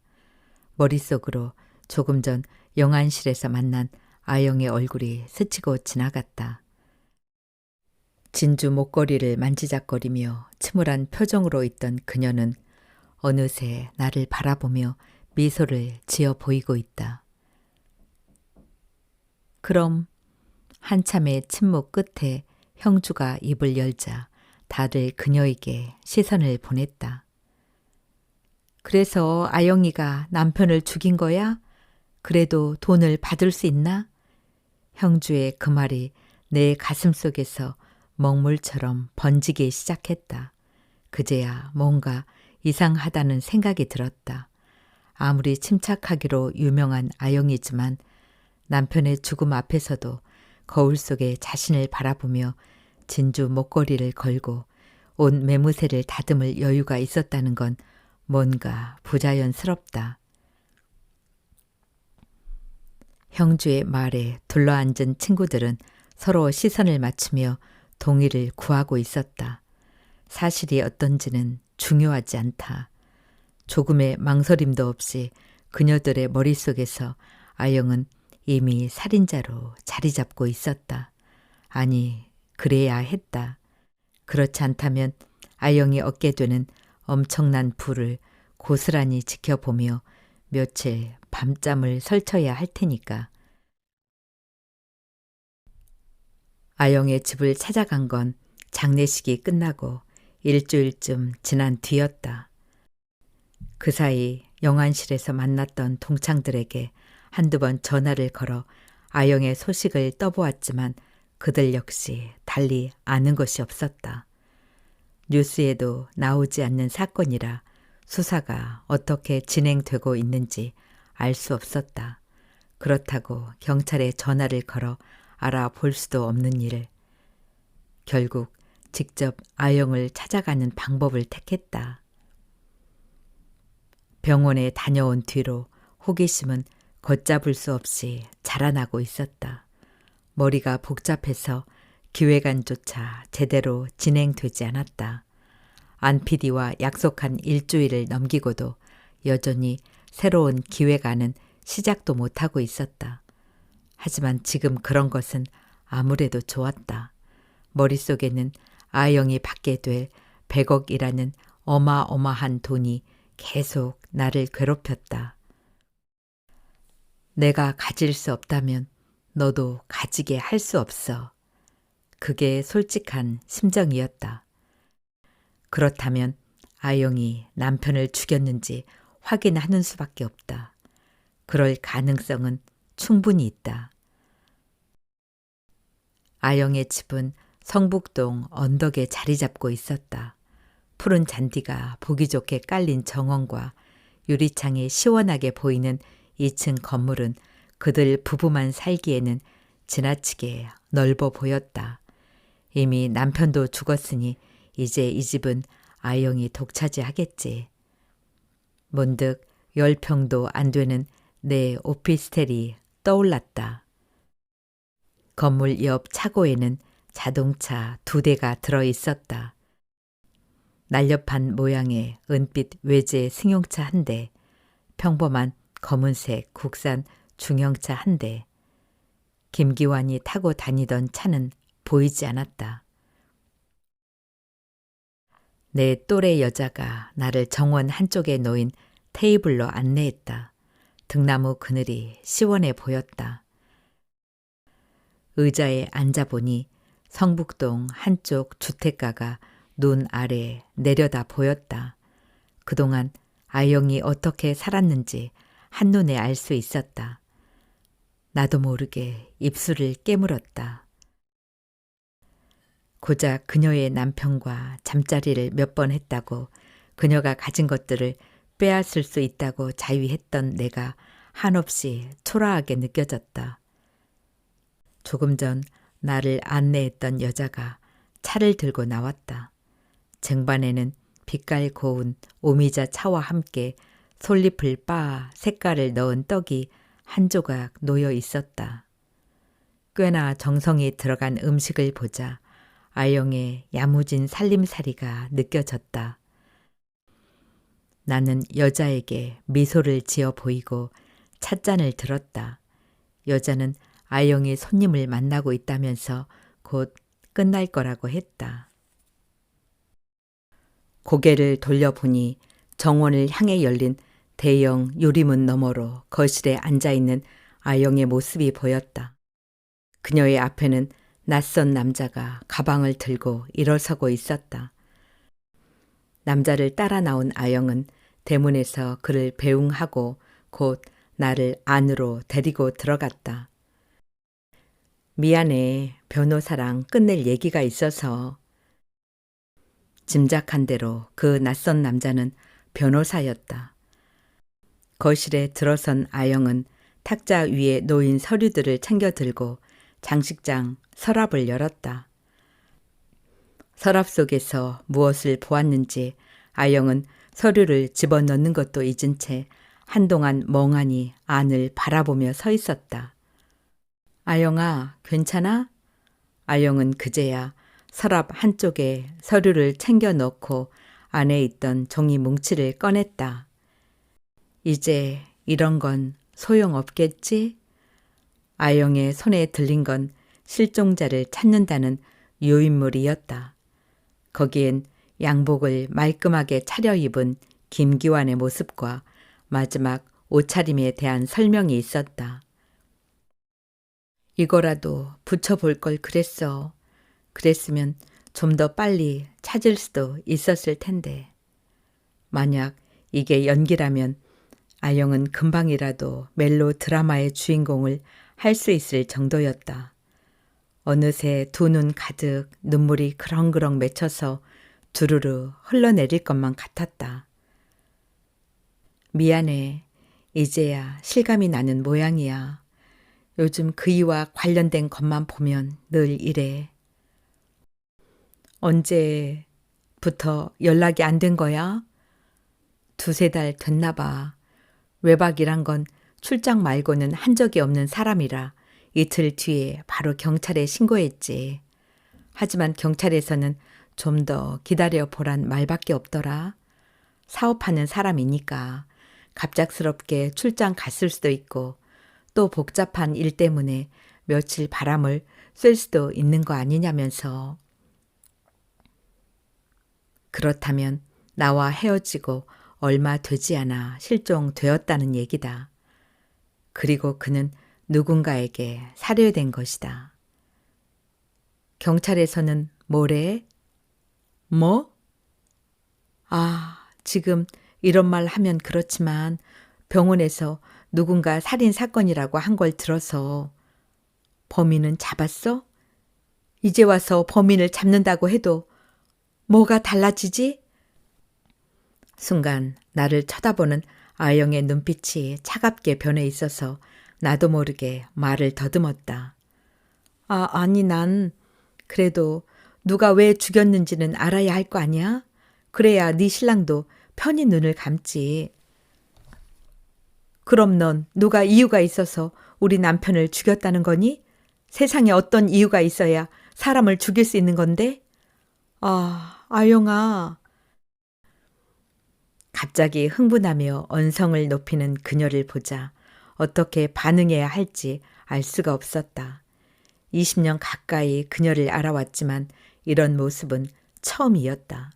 A: 머릿속으로 조금 전 영안실에서 만난 아영의 얼굴이 스치고 지나갔다. 진주 목걸이를 만지작거리며 침울한 표정으로 있던 그녀는 어느새 나를 바라보며 미소를 지어 보이고 있다. 그럼 한참의 침묵 끝에 형주가 입을 열자 다들 그녀에게 시선을 보냈다. 그래서 아영이가 남편을 죽인 거야? 그래도 돈을 받을 수 있나? 형주의 그 말이 내 가슴 속에서 먹물처럼 번지기 시작했다. 그제야 뭔가 이상하다는 생각이 들었다. 아무리 침착하기로 유명한 아영이지만 남편의 죽음 앞에서도 거울 속에 자신을 바라보며 진주 목걸이를 걸고 온 매무새를 다듬을 여유가 있었다는 건 뭔가 부자연스럽다. 형주의 말에 둘러앉은 친구들은 서로 시선을 맞추며 동의를 구하고 있었다. 사실이 어떤지는 중요하지 않다. 조금의 망설임도 없이 그녀들의 머릿속에서 아영은 이미 살인자로 자리 잡고 있었다. 아니, 그래야 했다. 그렇지 않다면 아영이 얻게 되는 엄청난 부를 고스란히 지켜보며 며칠 밤잠을 설쳐야 할 테니까. 아영의 집을 찾아간 건 장례식이 끝나고 일주일쯤 지난 뒤였다. 그 사이 영안실에서 만났던 동창들에게 한두 번 전화를 걸어 아영의 소식을 떠보았지만 그들 역시 달리 아는 것이 없었다. 뉴스에도 나오지 않는 사건이라 수사가 어떻게 진행되고 있는지 알 수 없었다. 그렇다고 경찰에 전화를 걸어 알아볼 수도 없는 일. 결국 직접 아영을 찾아가는 방법을 택했다. 병원에 다녀온 뒤로 호기심은 걷잡을 수 없이 자라나고 있었다. 머리가 복잡해서 기획안조차 제대로 진행되지 않았다. 안 PD와 약속한 일주일을 넘기고도 여전히 새로운 기획안은 시작도 못하고 있었다. 하지만 지금 그런 것은 아무래도 좋았다. 머릿속에는 아영이 받게 될 100억이라는 어마어마한 돈이 계속 나를 괴롭혔다. 내가 가질 수 없다면 너도 가지게 할 수 없어. 그게 솔직한 심정이었다. 그렇다면 아영이 남편을 죽였는지 확인하는 수밖에 없다. 그럴 가능성은 충분히 있다. 아영의 집은 성북동 언덕에 자리 잡고 있었다. 푸른 잔디가 보기 좋게 깔린 정원과 유리창에 시원하게 보이는 2층 건물은 그들 부부만 살기에는 지나치게 넓어 보였다. 이미 남편도 죽었으니 이제 이 집은 아영이 독차지하겠지. 문득 10평도 안 되는 내 오피스텔이 떠올랐다. 건물 옆 차고에는 자동차 2대가 들어 있었다. 날렵한 모양의 은빛 외제 승용차 1대, 평범한 검은색 국산 중형차 1대. 김기환이 타고 다니던 차는 보이지 않았다. 내 또래 여자가 나를 정원 한쪽에 놓인 테이블로 안내했다. 등나무 그늘이 시원해 보였다. 의자에 앉아보니 성북동 한쪽 주택가가 눈 아래 내려다 보였다. 그동안 아영이 어떻게 살았는지 한눈에 알 수 있었다. 나도 모르게 입술을 깨물었다. 고작 그녀의 남편과 잠자리를 몇 번 했다고 그녀가 가진 것들을 빼앗을 수 있다고 자위했던 내가 한없이 초라하게 느껴졌다. 조금 전 나를 안내했던 여자가 차를 들고 나왔다. 쟁반에는 빛깔 고운 오미자 차와 함께 솔잎을 빻아 색깔을 넣은 떡이 한 조각 놓여 있었다. 꽤나 정성이 들어간 음식을 보자 아영의 야무진 살림살이가 느껴졌다. 나는 여자에게 미소를 지어 보이고 찻잔을 들었다. 여자는 아영이 손님을 만나고 있다면서 곧 끝날 거라고 했다. 고개를 돌려보니 정원을 향해 열린 대형 유리문 너머로 거실에 앉아있는 아영의 모습이 보였다. 그녀의 앞에는 낯선 남자가 가방을 들고 일어서고 있었다. 남자를 따라 나온 아영은 대문에서 그를 배웅하고 곧 나를 안으로 데리고 들어갔다. 미안해, 변호사랑 끝낼 얘기가 있어서. 짐작한 대로 그 낯선 남자는 변호사였다. 거실에 들어선 아영은 탁자 위에 놓인 서류들을 챙겨 들고 장식장 서랍을 열었다. 서랍 속에서 무엇을 보았는지 아영은 서류를 집어넣는 것도 잊은 채 한동안 멍하니 안을 바라보며 서 있었다. 아영아, 괜찮아? 아영은 그제야 서랍 한쪽에 서류를 챙겨 넣고 안에 있던 종이 뭉치를 꺼냈다. 이제 이런 건 소용없겠지? 아영의 손에 들린 건 실종자를 찾는다는 요인물이었다. 거기엔 양복을 말끔하게 차려입은 김기환의 모습과 마지막 옷차림에 대한 설명이 있었다. 이거라도 붙여볼 걸 그랬어. 그랬으면 좀 더 빨리 찾을 수도 있었을 텐데. 만약 이게 연기라면 아영은 금방이라도 멜로 드라마의 주인공을 할 수 있을 정도였다. 어느새 두 눈 가득 눈물이 그렁그렁 맺혀서 두루루 흘러내릴 것만 같았다. 미안해. 이제야 실감이 나는 모양이야. 요즘 그이와 관련된 것만 보면 늘 이래. 언제부터 연락이 안 된 거야? 두세 달 됐나 봐. 외박이란 건 출장 말고는 한 적이 없는 사람이라 이틀 뒤에 바로 경찰에 신고했지. 하지만 경찰에서는 좀 더 기다려 보란 말밖에 없더라. 사업하는 사람이니까 갑작스럽게 출장 갔을 수도 있고 또 복잡한 일 때문에 며칠 바람을 쐴 수도 있는 거 아니냐면서. 그렇다면 나와 헤어지고 얼마 되지 않아 실종되었다는 얘기다. 그리고 그는 누군가에게 살해된 것이다. 경찰에서는 뭐래? 뭐? 지금 이런 말 하면 그렇지만 병원에서 누군가 살인 사건이라고 한 걸 들어서. 범인은 잡았어? 이제 와서 범인을 잡는다고 해도 뭐가 달라지지? 순간 나를 쳐다보는 아영의 눈빛이 차갑게 변해 있어서 나도 모르게 말을 더듬었다. 아니 난 그래도 누가 왜 죽였는지는 알아야 할 거 아니야? 그래야 네 신랑도 편히 눈을 감지. 그럼 넌 누가 이유가 있어서 우리 남편을 죽였다는 거니? 세상에 어떤 이유가 있어야 사람을 죽일 수 있는 건데? 아영아. 갑자기 흥분하며 언성을 높이는 그녀를 보자 어떻게 반응해야 할지 알 수가 없었다. 20년 가까이 그녀를 알아왔지만 이런 모습은 처음이었다.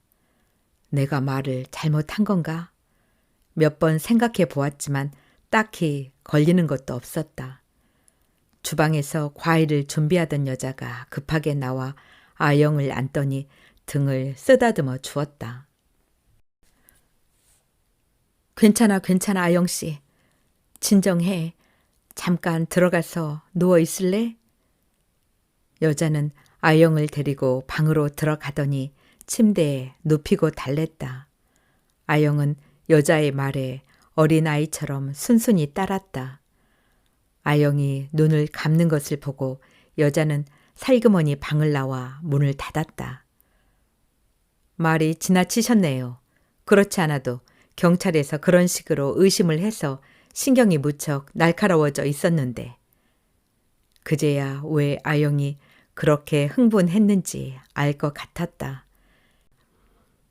A: 내가 말을 잘못한 건가? 몇 번 생각해 보았지만 딱히 걸리는 것도 없었다. 주방에서 과일을 준비하던 여자가 급하게 나와 아영을 안더니 등을 쓰다듬어 주었다. 괜찮아 아영씨. 진정해. 잠깐 들어가서 누워 있을래? 여자는 아영을 데리고 방으로 들어가더니 침대에 눕히고 달랬다. 아영은 여자의 말에 어린아이처럼 순순히 따랐다. 아영이 눈을 감는 것을 보고 여자는 살그머니 방을 나와 문을 닫았다. 말이 지나치셨네요. 그렇지 않아도 경찰에서 그런 식으로 의심을 해서 신경이 무척 날카로워져 있었는데. 그제야 왜 아영이 그렇게 흥분했는지 알 것 같았다.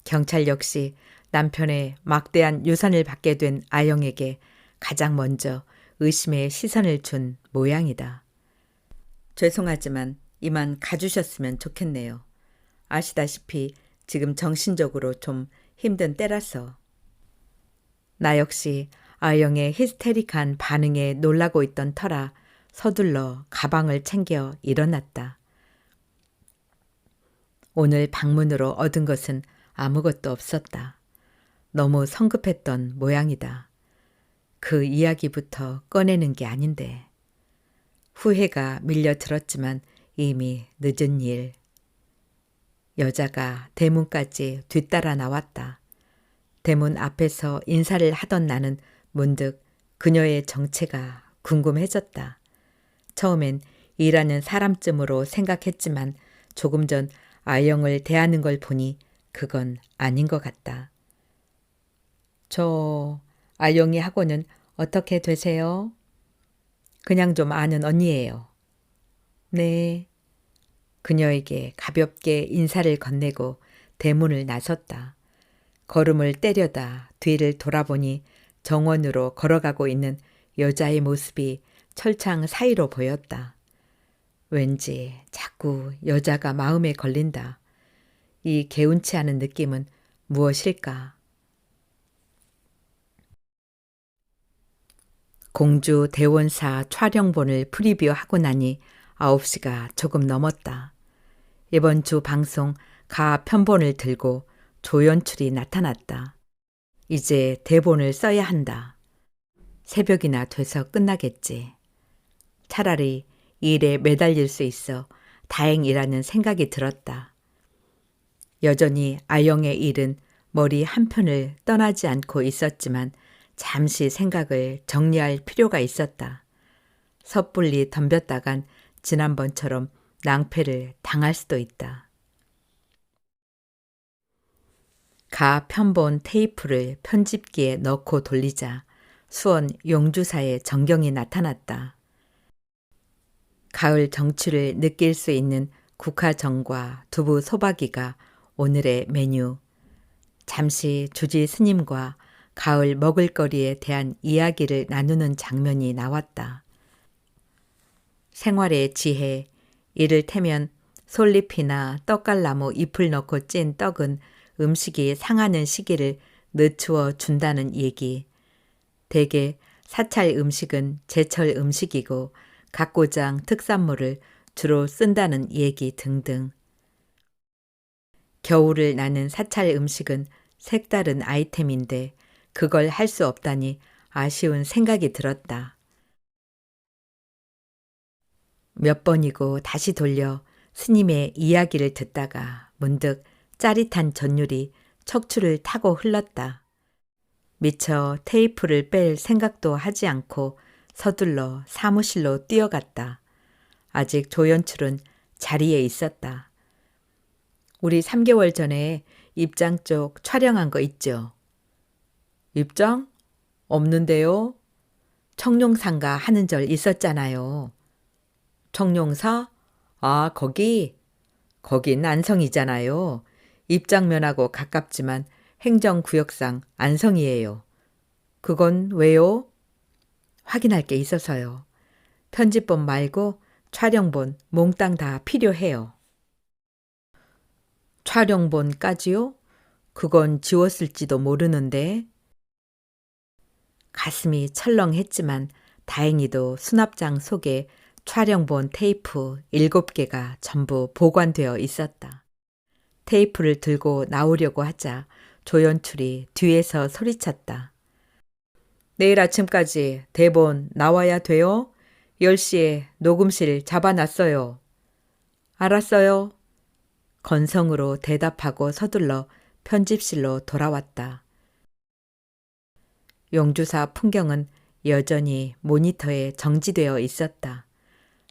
A: 경찰 역시 남편의 막대한 유산을 받게 된 아영에게 가장 먼저 의심의 시선을 준 모양이다. 죄송하지만 이만 가주셨으면 좋겠네요. 아시다시피 지금 정신적으로 좀 힘든 때라서. 나 역시 아영의 히스테릭한 반응에 놀라고 있던 터라 서둘러 가방을 챙겨 일어났다. 오늘 방문으로 얻은 것은 아무것도 없었다. 너무 성급했던 모양이다. 그 이야기부터 꺼내는 게 아닌데. 후회가 밀려들었지만 이미 늦은 일. 여자가 대문까지 뒤따라 나왔다. 대문 앞에서 인사를 하던 나는 문득 그녀의 정체가 궁금해졌다. 처음엔 일하는 사람쯤으로 생각했지만 조금 전 아영을 대하는 걸 보니 그건 아닌 것 같다. 저 아영이 하고는 어떻게 되세요? 그냥 좀 아는 언니예요. 네. 그녀에게 가볍게 인사를 건네고 대문을 나섰다. 걸음을 때려다 뒤를 돌아보니 정원으로 걸어가고 있는 여자의 모습이 철창 사이로 보였다. 왠지 자꾸 여자가 마음에 걸린다. 이 개운치 않은 느낌은 무엇일까? 공주 대원사 촬영본을 프리뷰하고 나니 9시가 조금 넘었다. 이번 주 방송 가 편본을 들고 조연출이 나타났다. 이제 대본을 써야 한다. 새벽이나 돼서 끝나겠지. 차라리 일에 매달릴 수 있어 다행이라는 생각이 들었다. 여전히 아영의 일은 머리 한편을 떠나지 않고 있었지만 잠시 생각을 정리할 필요가 있었다. 섣불리 덤볐다간 지난번처럼 낭패를 당할 수도 있다. 가 편본 테이프를 편집기에 넣고 돌리자 수원 용주사의 전경이 나타났다. 가을 정취를 느낄 수 있는 국화전과 두부 소박이가 오늘의 메뉴. 잠시 주지 스님과 가을 먹을거리에 대한 이야기를 나누는 장면이 나왔다. 생활의 지혜, 이를테면 솔잎이나 떡갈나무 잎을 넣고 찐 떡은 음식이 상하는 시기를 늦추어 준다는 얘기. 대개 사찰 음식은 제철 음식이고 각고장 특산물을 주로 쓴다는 얘기 등등. 겨울을 나는 사찰 음식은 색다른 아이템인데 그걸 할 수 없다니 아쉬운 생각이 들었다. 몇 번이고 다시 돌려 스님의 이야기를 듣다가 문득 짜릿한 전율이 척추를 타고 흘렀다. 미처 테이프를 뺄 생각도 하지 않고 서둘러 사무실로 뛰어갔다. 아직 조연출은 자리에 있었다. 우리 3개월 전에 입장 쪽 촬영한 거 있죠? 입장? 없는데요? 청룡사인가 하는 절 있었잖아요. 청룡사? 아, 거기? 거기 안성이잖아요. 입장면하고 가깝지만 행정구역상 안성이에요. 그건 왜요? 확인할 게 있어서요. 편집본 말고 촬영본 몽땅 다 필요해요. 촬영본까지요? 그건 지웠을지도 모르는데. 가슴이 철렁했지만 다행히도 수납장 속에 촬영본 테이프 7개가 전부 보관되어 있었다. 테이프를 들고 나오려고 하자 조연출이 뒤에서 소리쳤다. 내일 아침까지 대본 나와야 돼요? 10시에 녹음실 잡아놨어요. 알았어요. 건성으로 대답하고 서둘러 편집실로 돌아왔다. 용주사 풍경은 여전히 모니터에 정지되어 있었다.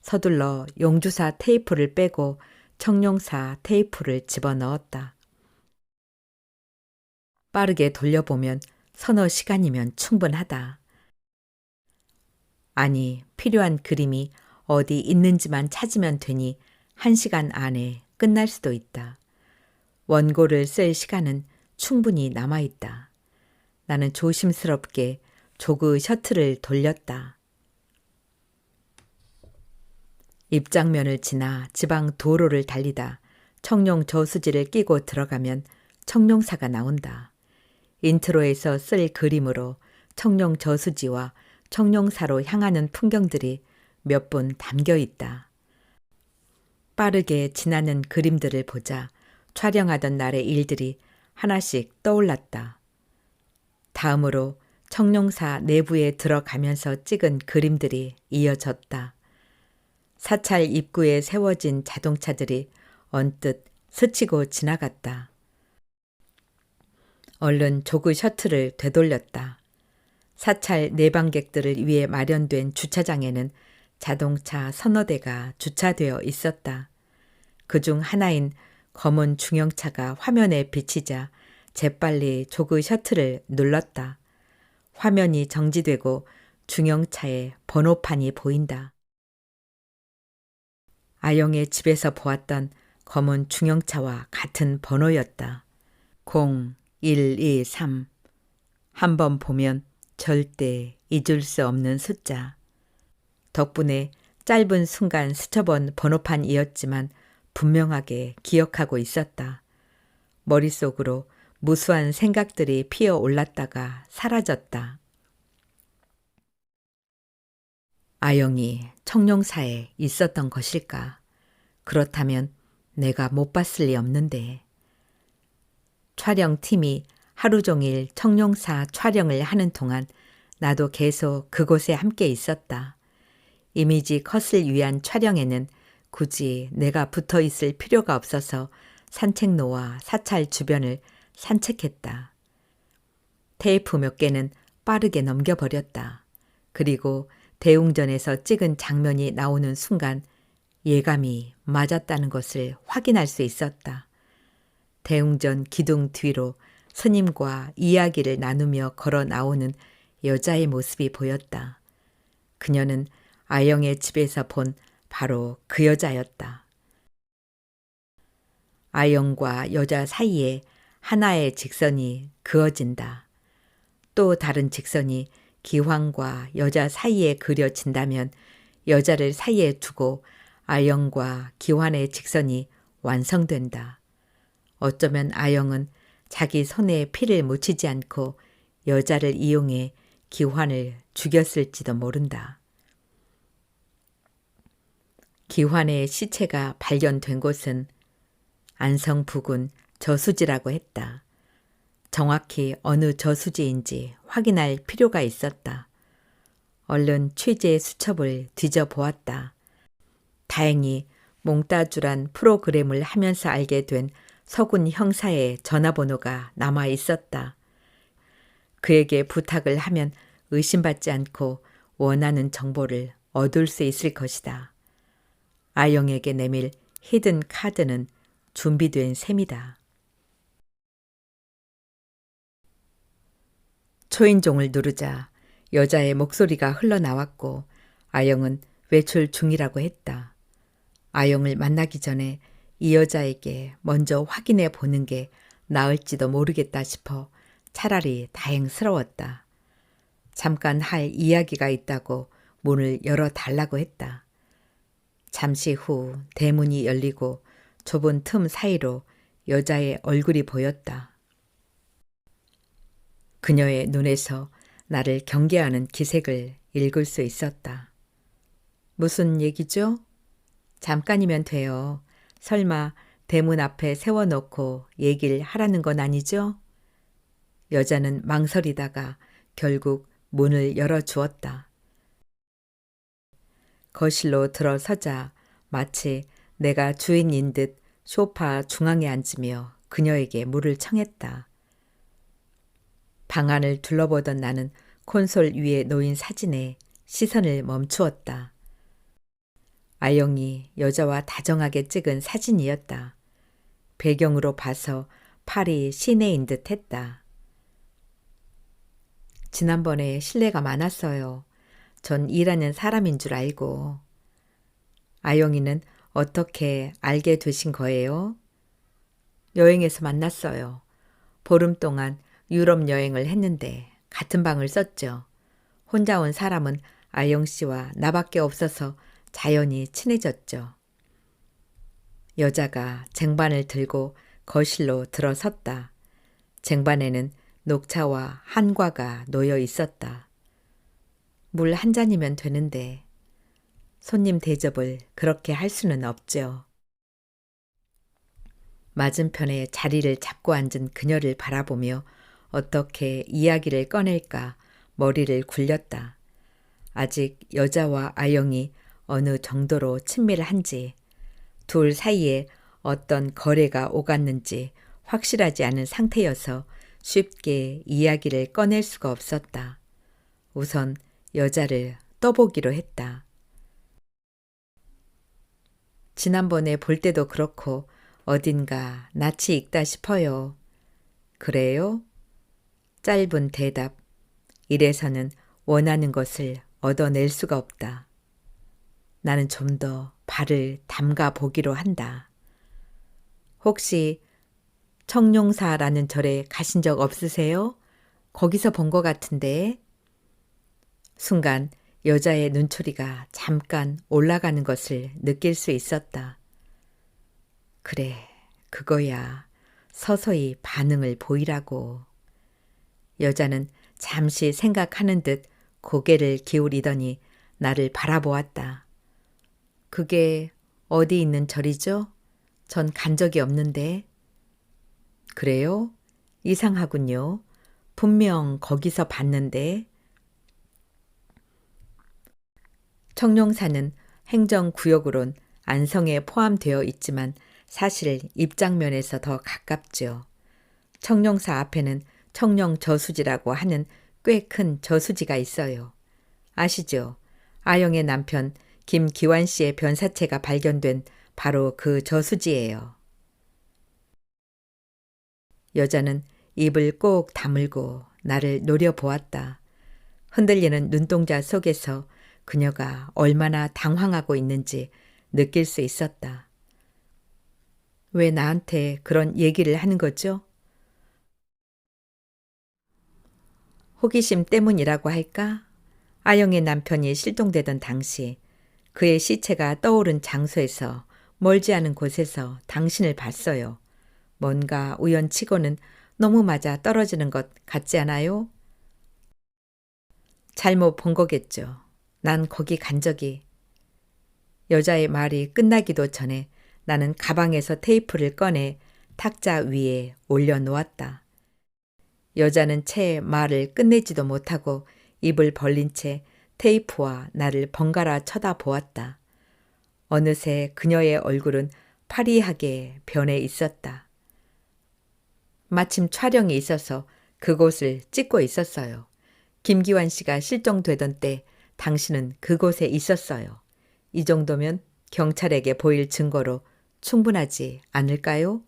A: 서둘러 용주사 테이프를 빼고 청룡사 테이프를 집어넣었다. 빠르게 돌려보면 서너 시간이면 충분하다. 아니, 필요한 그림이 어디 있는지만 찾으면 되니 1시간 안에 끝날 수도 있다. 원고를 쓸 시간은 충분히 남아있다. 나는 조심스럽게 조그 셔틀을 돌렸다. 입장면을 지나 지방 도로를 달리다 청룡 저수지를 끼고 들어가면 청룡사가 나온다. 인트로에서 쓸 그림으로 청룡 저수지와 청룡사로 향하는 풍경들이 몇 분 담겨 있다. 빠르게 지나는 그림들을 보자 촬영하던 날의 일들이 하나씩 떠올랐다. 다음으로 청룡사 내부에 들어가면서 찍은 그림들이 이어졌다. 사찰 입구에 세워진 자동차들이 언뜻 스치고 지나갔다. 얼른 조그 셔틀을 되돌렸다. 사찰 내방객들을 위해 마련된 주차장에는 자동차 서너 대가 주차되어 있었다. 그중 하나인 검은 중형차가 화면에 비치자 재빨리 조그 셔틀을 눌렀다. 화면이 정지되고 중형차의 번호판이 보인다. 아영의 집에서 보았던 검은 중형차와 같은 번호였다. 0123. 한번 보면 절대 잊을 수 없는 숫자. 덕분에 짧은 순간 스쳐본 번호판이었지만 분명하게 기억하고 있었다. 머릿속으로 무수한 생각들이 피어올랐다가 사라졌다. 아영이 청룡사에 있었던 것일까? 그렇다면 내가 못 봤을 리 없는데. 촬영팀이 하루 종일 청룡사 촬영을 하는 동안 나도 계속 그곳에 함께 있었다. 이미지 컷을 위한 촬영에는 굳이 내가 붙어 있을 필요가 없어서 산책로와 사찰 주변을 산책했다. 테이프 몇 개는 빠르게 넘겨버렸다. 그리고 대웅전에서 찍은 장면이 나오는 순간 예감이 맞았다는 것을 확인할 수 있었다. 대웅전 기둥 뒤로 스님과 이야기를 나누며 걸어 나오는 여자의 모습이 보였다. 그녀는 아영의 집에서 본 바로 그 여자였다. 아영과 여자 사이에 하나의 직선이 그어진다. 또 다른 직선이 기황과 여자 사이에 그려진다면 여자를 사이에 두고 아영과 기환의 직선이 완성된다. 어쩌면 아영은 자기 손에 피를 묻히지 않고 여자를 이용해 기환을 죽였을지도 모른다. 기환의 시체가 발견된 곳은 안성 부근 저수지라고 했다. 정확히 어느 저수지인지 확인할 필요가 있었다. 얼른 취재 수첩을 뒤져보았다. 다행히 몽따주란 프로그램을 하면서 알게 된 서군 형사의 전화번호가 남아 있었다. 그에게 부탁을 하면 의심받지 않고 원하는 정보를 얻을 수 있을 것이다. 아영에게 내밀 히든 카드는 준비된 셈이다. 초인종을 누르자 여자의 목소리가 흘러나왔고 아영은 외출 중이라고 했다. 아영을 만나기 전에 이 여자에게 먼저 확인해 보는 게 나을지도 모르겠다 싶어 차라리 다행스러웠다. 잠깐 할 이야기가 있다고 문을 열어달라고 했다. 잠시 후 대문이 열리고 좁은 틈 사이로 여자의 얼굴이 보였다. 그녀의 눈에서 나를 경계하는 기색을 읽을 수 있었다. 무슨 얘기죠? 잠깐이면 돼요. 설마 대문 앞에 세워놓고 얘기를 하라는 건 아니죠? 여자는 망설이다가 결국 문을 열어주었다. 거실로 들어서자 마치 내가 주인인 듯 소파 중앙에 앉으며 그녀에게 물을 청했다. 방 안을 둘러보던 나는 콘솔 위에 놓인 사진에 시선을 멈추었다. 아영이 여자와 다정하게 찍은 사진이었다. 배경으로 봐서 파리 시내인 듯 했다. 지난번에 실례가 많았어요. 전 일하는 사람인 줄 알고. 아영이는 어떻게 알게 되신 거예요? 여행에서 만났어요. 보름 동안 유럽 여행을 했는데 같은 방을 썼죠. 혼자 온 사람은 아영 씨와 나밖에 없어서 자연히 친해졌죠. 여자가 쟁반을 들고 거실로 들어섰다. 쟁반에는 녹차와 한과가 놓여 있었다. 물 한 잔이면 되는데 손님 대접을 그렇게 할 수는 없죠. 맞은편에 자리를 잡고 앉은 그녀를 바라보며 어떻게 이야기를 꺼낼까 머리를 굴렸다. 아직 여자와 아영이 어느 정도로 친밀한지, 둘 사이에 어떤 거래가 오갔는지 확실하지 않은 상태여서 쉽게 이야기를 꺼낼 수가 없었다. 우선 여자를 떠보기로 했다. 지난번에 볼 때도 그렇고 어딘가 낯이 익다 싶어요. 그래요? 짧은 대답. 이래서는 원하는 것을 얻어낼 수가 없다. 나는 좀 더 발을 담가 보기로 한다. 혹시 청룡사라는 절에 가신 적 없으세요? 거기서 본 것 같은데. 순간 여자의 눈초리가 잠깐 올라가는 것을 느낄 수 있었다. 그래, 그거야. 서서히 반응을 보이라고. 여자는 잠시 생각하는 듯 고개를 기울이더니 나를 바라보았다. 그게 어디 있는 절이죠? 전 간 적이 없는데. 그래요? 이상하군요. 분명 거기서 봤는데. 청룡사는 행정구역으론 안성에 포함되어 있지만 사실 입장면에서 더 가깝죠. 청룡사 앞에는 청룡저수지라고 하는 꽤 큰 저수지가 있어요. 아시죠? 아영의 남편 김기환 씨의 변사체가 발견된 바로 그 저수지예요. 여자는 입을 꼭 다물고 나를 노려보았다. 흔들리는 눈동자 속에서 그녀가 얼마나 당황하고 있는지 느낄 수 있었다. 왜 나한테 그런 얘기를 하는 거죠? 호기심 때문이라고 할까? 아영의 남편이 실종되던 당시 그의 시체가 떠오른 장소에서 멀지 않은 곳에서 당신을 봤어요. 뭔가 우연치고는 너무 맞아 떨어지는 것 같지 않아요? 잘못 본 거겠죠. 난 거기 간 적이. 여자의 말이 끝나기도 전에 나는 가방에서 테이프를 꺼내 탁자 위에 올려놓았다. 여자는 채 말을 끝내지도 못하고 입을 벌린 채 테이프와 나를 번갈아 쳐다보았다. 어느새 그녀의 얼굴은 파리하게 변해 있었다. 마침 촬영이 있어서 그곳을 찍고 있었어요. 김기환 씨가 실종되던 때 당신은 그곳에 있었어요. 이 정도면 경찰에게 보일 증거로 충분하지 않을까요?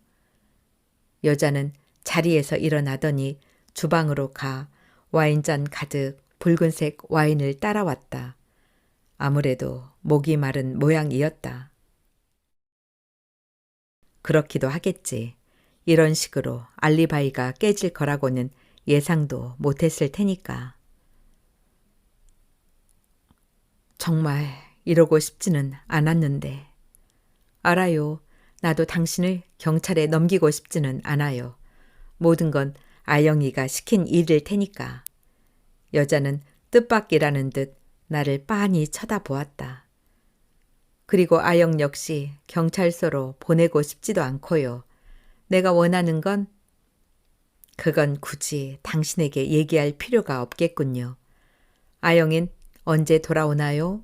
A: 여자는 자리에서 일어나더니 주방으로 가 와인잔 가득 붉은색 와인을 따라왔다. 아무래도 목이 마른 모양이었다. 그렇기도 하겠지. 이런 식으로 알리바이가 깨질 거라고는 예상도 못했을 테니까. 정말 이러고 싶지는 않았는데. 알아요. 나도 당신을 경찰에 넘기고 싶지는 않아요. 모든 건 아영이가 시킨 일일 테니까. 여자는 뜻밖이라는 듯 나를 빤히 쳐다보았다. 그리고 아영 역시 경찰서로 보내고 싶지도 않고요. 내가 원하는 건 그건 굳이 당신에게 얘기할 필요가 없겠군요. 아영인 언제 돌아오나요?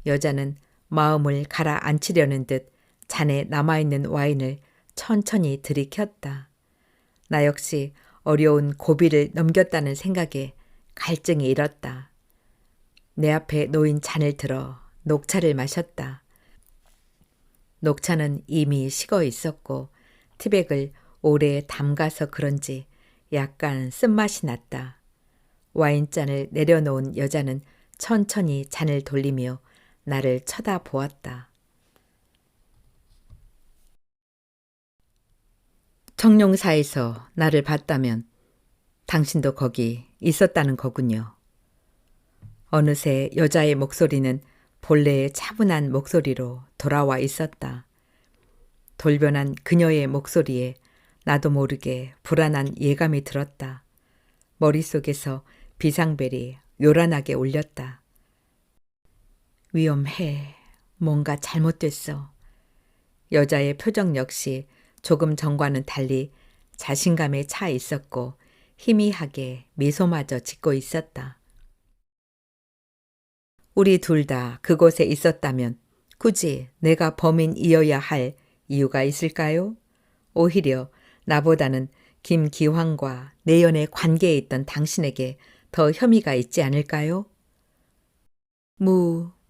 A: 여자는 마음을 가라앉히려는 듯 잔에 남아있는 와인을 천천히 들이켰다. 나 역시 어려운 고비를 넘겼다는 생각에 갈증이 일었다. 내 앞에 놓인 잔을 들어 녹차를 마셨다. 녹차는 이미 식어 있었고 티백을 오래 담가서 그런지 약간 쓴맛이 났다. 와인잔을 내려놓은 여자는 천천히 잔을 돌리며 나를 쳐다보았다. 청룡사에서 나를 봤다면 당신도 거기 있었다는 거군요. 어느새 여자의 목소리는 본래의 차분한 목소리로 돌아와 있었다. 돌변한 그녀의 목소리에 나도 모르게 불안한 예감이 들었다. 머릿속에서 비상벨이 요란하게 울렸다. 위험해. 뭔가 잘못됐어. 여자의 표정 역시 조금 전과는 달리 자신감에 차 있었고 희미하게 미소마저 짓고 있었다. 우리 둘 다 그곳에 있었다면 굳이 내가 범인이어야 할 이유가 있을까요? 오히려 나보다는 김기환과 내연의 관계에 있던 당신에게 더 혐의가 있지 않을까요?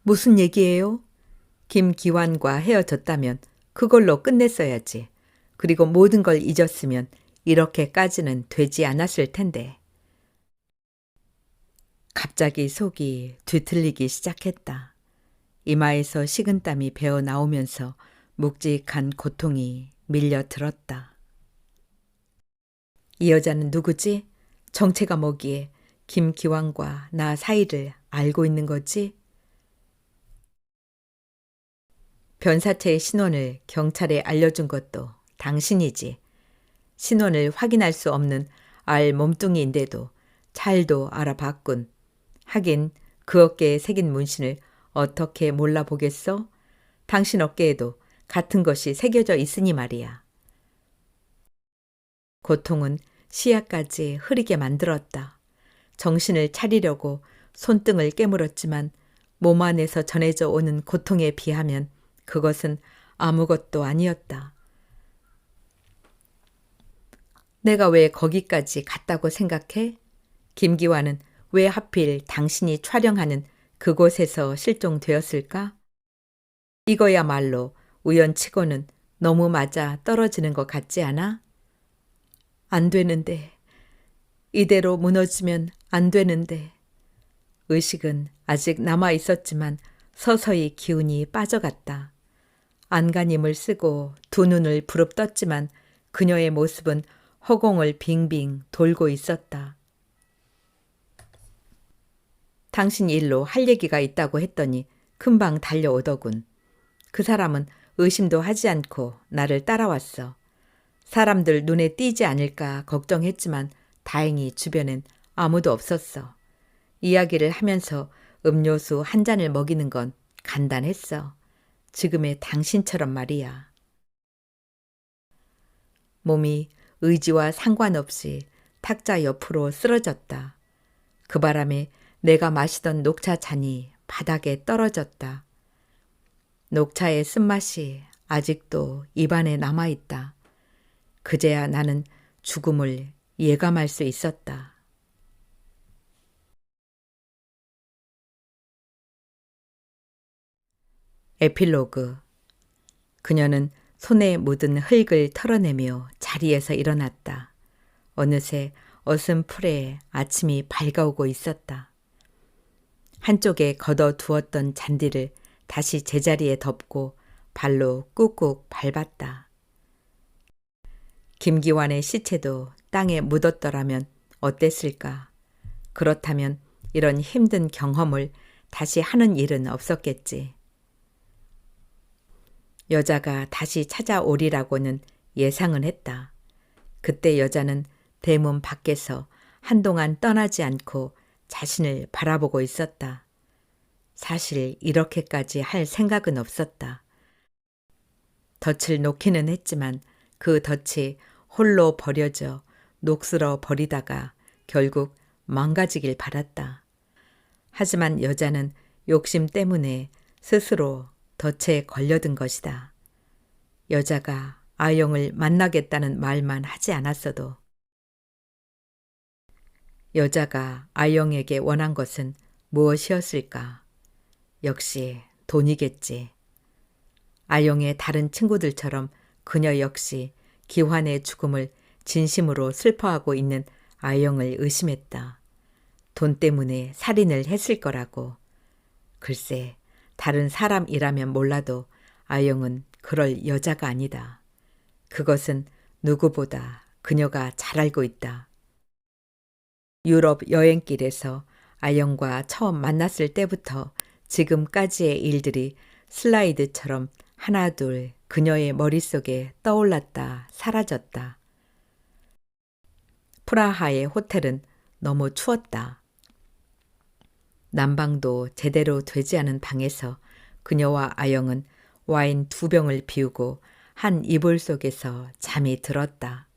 A: 무슨 얘기예요? 김기환과 헤어졌다면 그걸로 끝냈어야지. 그리고 모든 걸 잊었으면 이렇게까지는 되지 않았을 텐데. 갑자기 속이 뒤틀리기 시작했다. 이마에서 식은땀이 배어 나오면서 묵직한 고통이 밀려들었다. 이 여자는 누구지? 정체가 뭐기에 김기환과 나 사이를 알고 있는 거지? 변사체의 신원을 경찰에 알려준 것도 당신이지. 신원을 확인할 수 없는 알 몸뚱이인데도 잘도 알아봤군. 하긴 그 어깨에 새긴 문신을 어떻게 몰라보겠어? 당신 어깨에도 같은 것이 새겨져 있으니 말이야. 고통은 시야까지 흐리게 만들었다. 정신을 차리려고 손등을 깨물었지만 몸 안에서 전해져 오는 고통에 비하면 그것은 아무것도 아니었다. 내가 왜 거기까지 갔다고 생각해? 김기환은 왜 하필 당신이 촬영하는 그곳에서 실종되었을까? 이거야말로 우연치고는 너무 맞아 떨어지는 것 같지 않아? 안 되는데. 이대로 무너지면 안 되는데. 의식은 아직 남아 있었지만 서서히 기운이 빠져갔다. 안간힘을 쓰고 두 눈을 부릅떴지만 그녀의 모습은 허공을 빙빙 돌고 있었다. 당신 일로 할 얘기가 있다고 했더니 금방 달려오더군. 그 사람은 의심도 하지 않고 나를 따라왔어. 사람들 눈에 띄지 않을까 걱정했지만 다행히 주변엔 아무도 없었어. 이야기를 하면서 음료수 한 잔을 먹이는 건 간단했어. 지금의 당신처럼 말이야. 몸이 의지와 상관없이 탁자 옆으로 쓰러졌다. 그 바람에 내가 마시던 녹차 잔이 바닥에 떨어졌다. 녹차의 쓴맛이 아직도 입안에 남아있다. 그제야 나는 죽음을 예감할 수 있었다. 에필로그. 그녀는 손에 묻은 흙을 털어내며 자리에서 일어났다. 어느새 어슴풀에 아침이 밝아오고 있었다. 한쪽에 걷어두었던 잔디를 다시 제자리에 덮고 발로 꾹꾹 밟았다. 김기환의 시체도 땅에 묻었더라면 어땠을까? 그렇다면 이런 힘든 경험을 다시 하는 일은 없었겠지. 여자가 다시 찾아오리라고는 예상은 했다. 그때 여자는 대문 밖에서 한동안 떠나지 않고 자신을 바라보고 있었다. 사실 이렇게까지 할 생각은 없었다. 덫을 놓기는 했지만 그 덫이 홀로 버려져 녹슬어 버리다가 결국 망가지길 바랐다. 하지만 여자는 욕심 때문에 스스로 덫에 걸려든 것이다. 여자가 아영을 만나겠다는 말만 하지 않았어도 여자가 아영에게 원한 것은 무엇이었을까? 역시 돈이겠지. 아영의 다른 친구들처럼 그녀 역시 기환의 죽음을 진심으로 슬퍼하고 있는 아영을 의심했다. 돈 때문에 살인을 했을 거라고. 글쎄, 다른 사람이라면 몰라도 아영은 그럴 여자가 아니다. 그것은 누구보다 그녀가 잘 알고 있다. 유럽 여행길에서 아영과 처음 만났을 때부터 지금까지의 일들이 슬라이드처럼 하나둘 그녀의 머릿속에 떠올랐다 사라졌다. 프라하의 호텔은 너무 추웠다. 난방도 제대로 되지 않은 방에서 그녀와 아영은 와인 2병을 비우고 한 이불 속에서 잠이 들었다.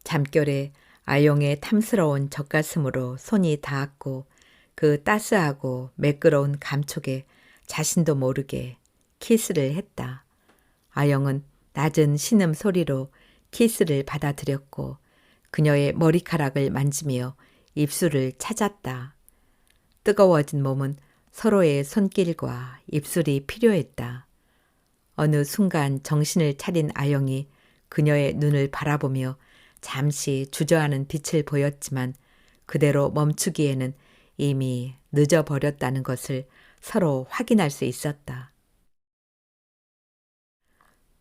A: 잠결에 아영의 탐스러운 젖가슴으로 손이 닿았고 그 따스하고 매끄러운 감촉에 자신도 모르게 키스를 했다. 아영은 낮은 신음 소리로 키스를 받아들였고 그녀의 머리카락을 만지며 입술을 찾았다. 뜨거워진 몸은 서로의 손길과 입술이 필요했다. 어느 순간 정신을 차린 아영이 그녀의 눈을 바라보며 잠시 주저하는 빛을 보였지만 그대로 멈추기에는 이미 늦어버렸다는 것을 서로 확인할 수 있었다.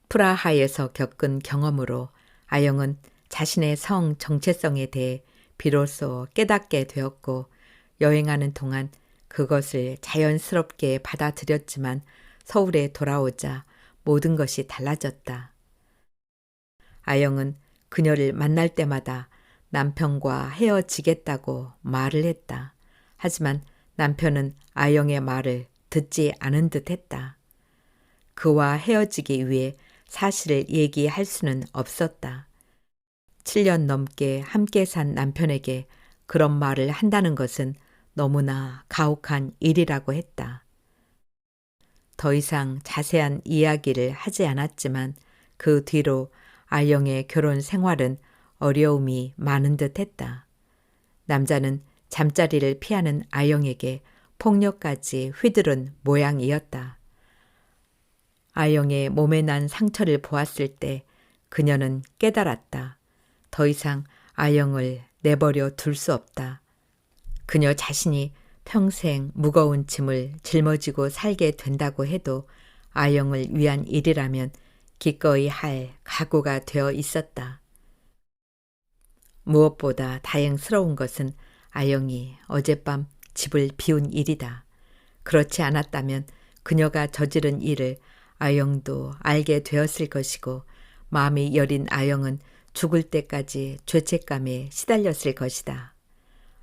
A: 프라하에서 겪은 경험으로 아영은 자신의 성 정체성에 대해 비로소 깨닫게 되었고 여행하는 동안 그것을 자연스럽게 받아들였지만 서울에 돌아오자 모든 것이 달라졌다. 아영은 그녀를 만날 때마다 남편과 헤어지겠다고 말을 했다. 하지만 남편은 아영의 말을 듣지 않은 듯 했다. 그와 헤어지기 위해 사실을 얘기할 수는 없었다. 7년 넘게 함께 산 남편에게 그런 말을 한다는 것은 너무나 가혹한 일이라고 했다. 더 이상 자세한 이야기를 하지 않았지만 그 뒤로 아영의 결혼 생활은 어려움이 많은 듯 했다. 남자는 잠자리를 피하는 아영에게 폭력까지 휘두른 모양이었다. 아영의 몸에 난 상처를 보았을 때 그녀는 깨달았다. 더 이상 아영을 내버려 둘 수 없다. 그녀 자신이 평생 무거운 짐을 짊어지고 살게 된다고 해도 아영을 위한 일이라면 기꺼이 할 각오가 되어 있었다. 무엇보다 다행스러운 것은 아영이 어젯밤 집을 비운 일이다. 그렇지 않았다면 그녀가 저지른 일을 아영도 알게 되었을 것이고 마음이 여린 아영은 죽을 때까지 죄책감에 시달렸을 것이다.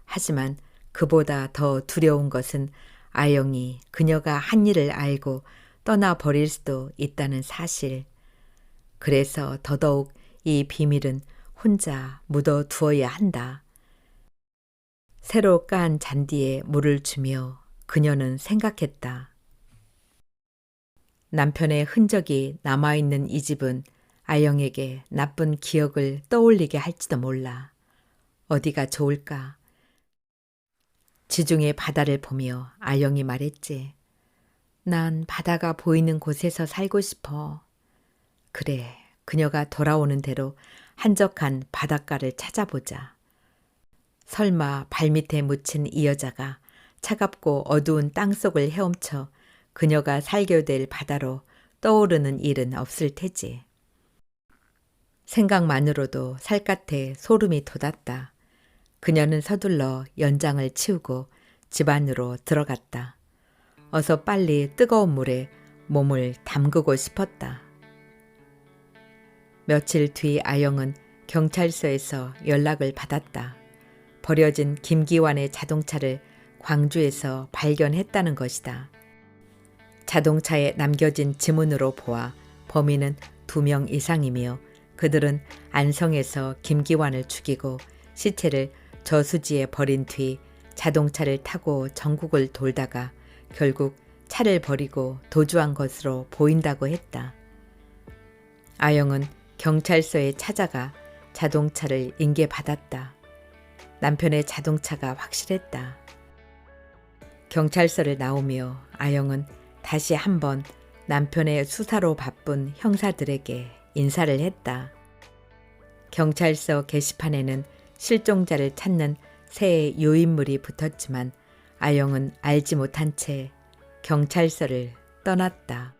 A: 하지만 그보다 더 두려운 것은 아영이 그녀가 한 일을 알고 떠나버릴 수도 있다는 사실. 그래서 더더욱 이 비밀은 혼자 묻어두어야 한다. 새로 깐 잔디에 물을 주며 그녀는 생각했다. 남편의 흔적이 남아있는 이 집은 아영에게 나쁜 기억을 떠올리게 할지도 몰라. 어디가 좋을까? 지중해 바다를 보며 아영이 말했지. 난 바다가 보이는 곳에서 살고 싶어. 그래, 그녀가 돌아오는 대로 한적한 바닷가를 찾아보자. 설마 발밑에 묻힌 이 여자가 차갑고 어두운 땅속을 헤엄쳐 그녀가 살게 될 바다로 떠오르는 일은 없을 테지. 생각만으로도 살갗에 소름이 돋았다. 그녀는 서둘러 연장을 치우고 집 안으로 들어갔다. 어서 빨리 뜨거운 물에 몸을 담그고 싶었다. 며칠 뒤 아영은 경찰서에서 연락을 받았다. 버려진 김기환의 자동차를 광주에서 발견했다는 것이다. 자동차에 남겨진 지문으로 보아 범인은 2명 이상이며 그들은 안성에서 김기환을 죽이고 시체를 저수지에 버린 뒤 자동차를 타고 전국을 돌다가 결국 차를 버리고 도주한 것으로 보인다고 했다. 아영은 경찰서에 찾아가 자동차를 인계받았다. 남편의 자동차가 확실했다. 경찰서를 나오며 아영은 다시 한번 남편의 수사로 바쁜 형사들에게 인사를 했다. 경찰서 게시판에는 실종자를 찾는 새 요인물이 붙었지만 아영은 알지 못한 채 경찰서를 떠났다.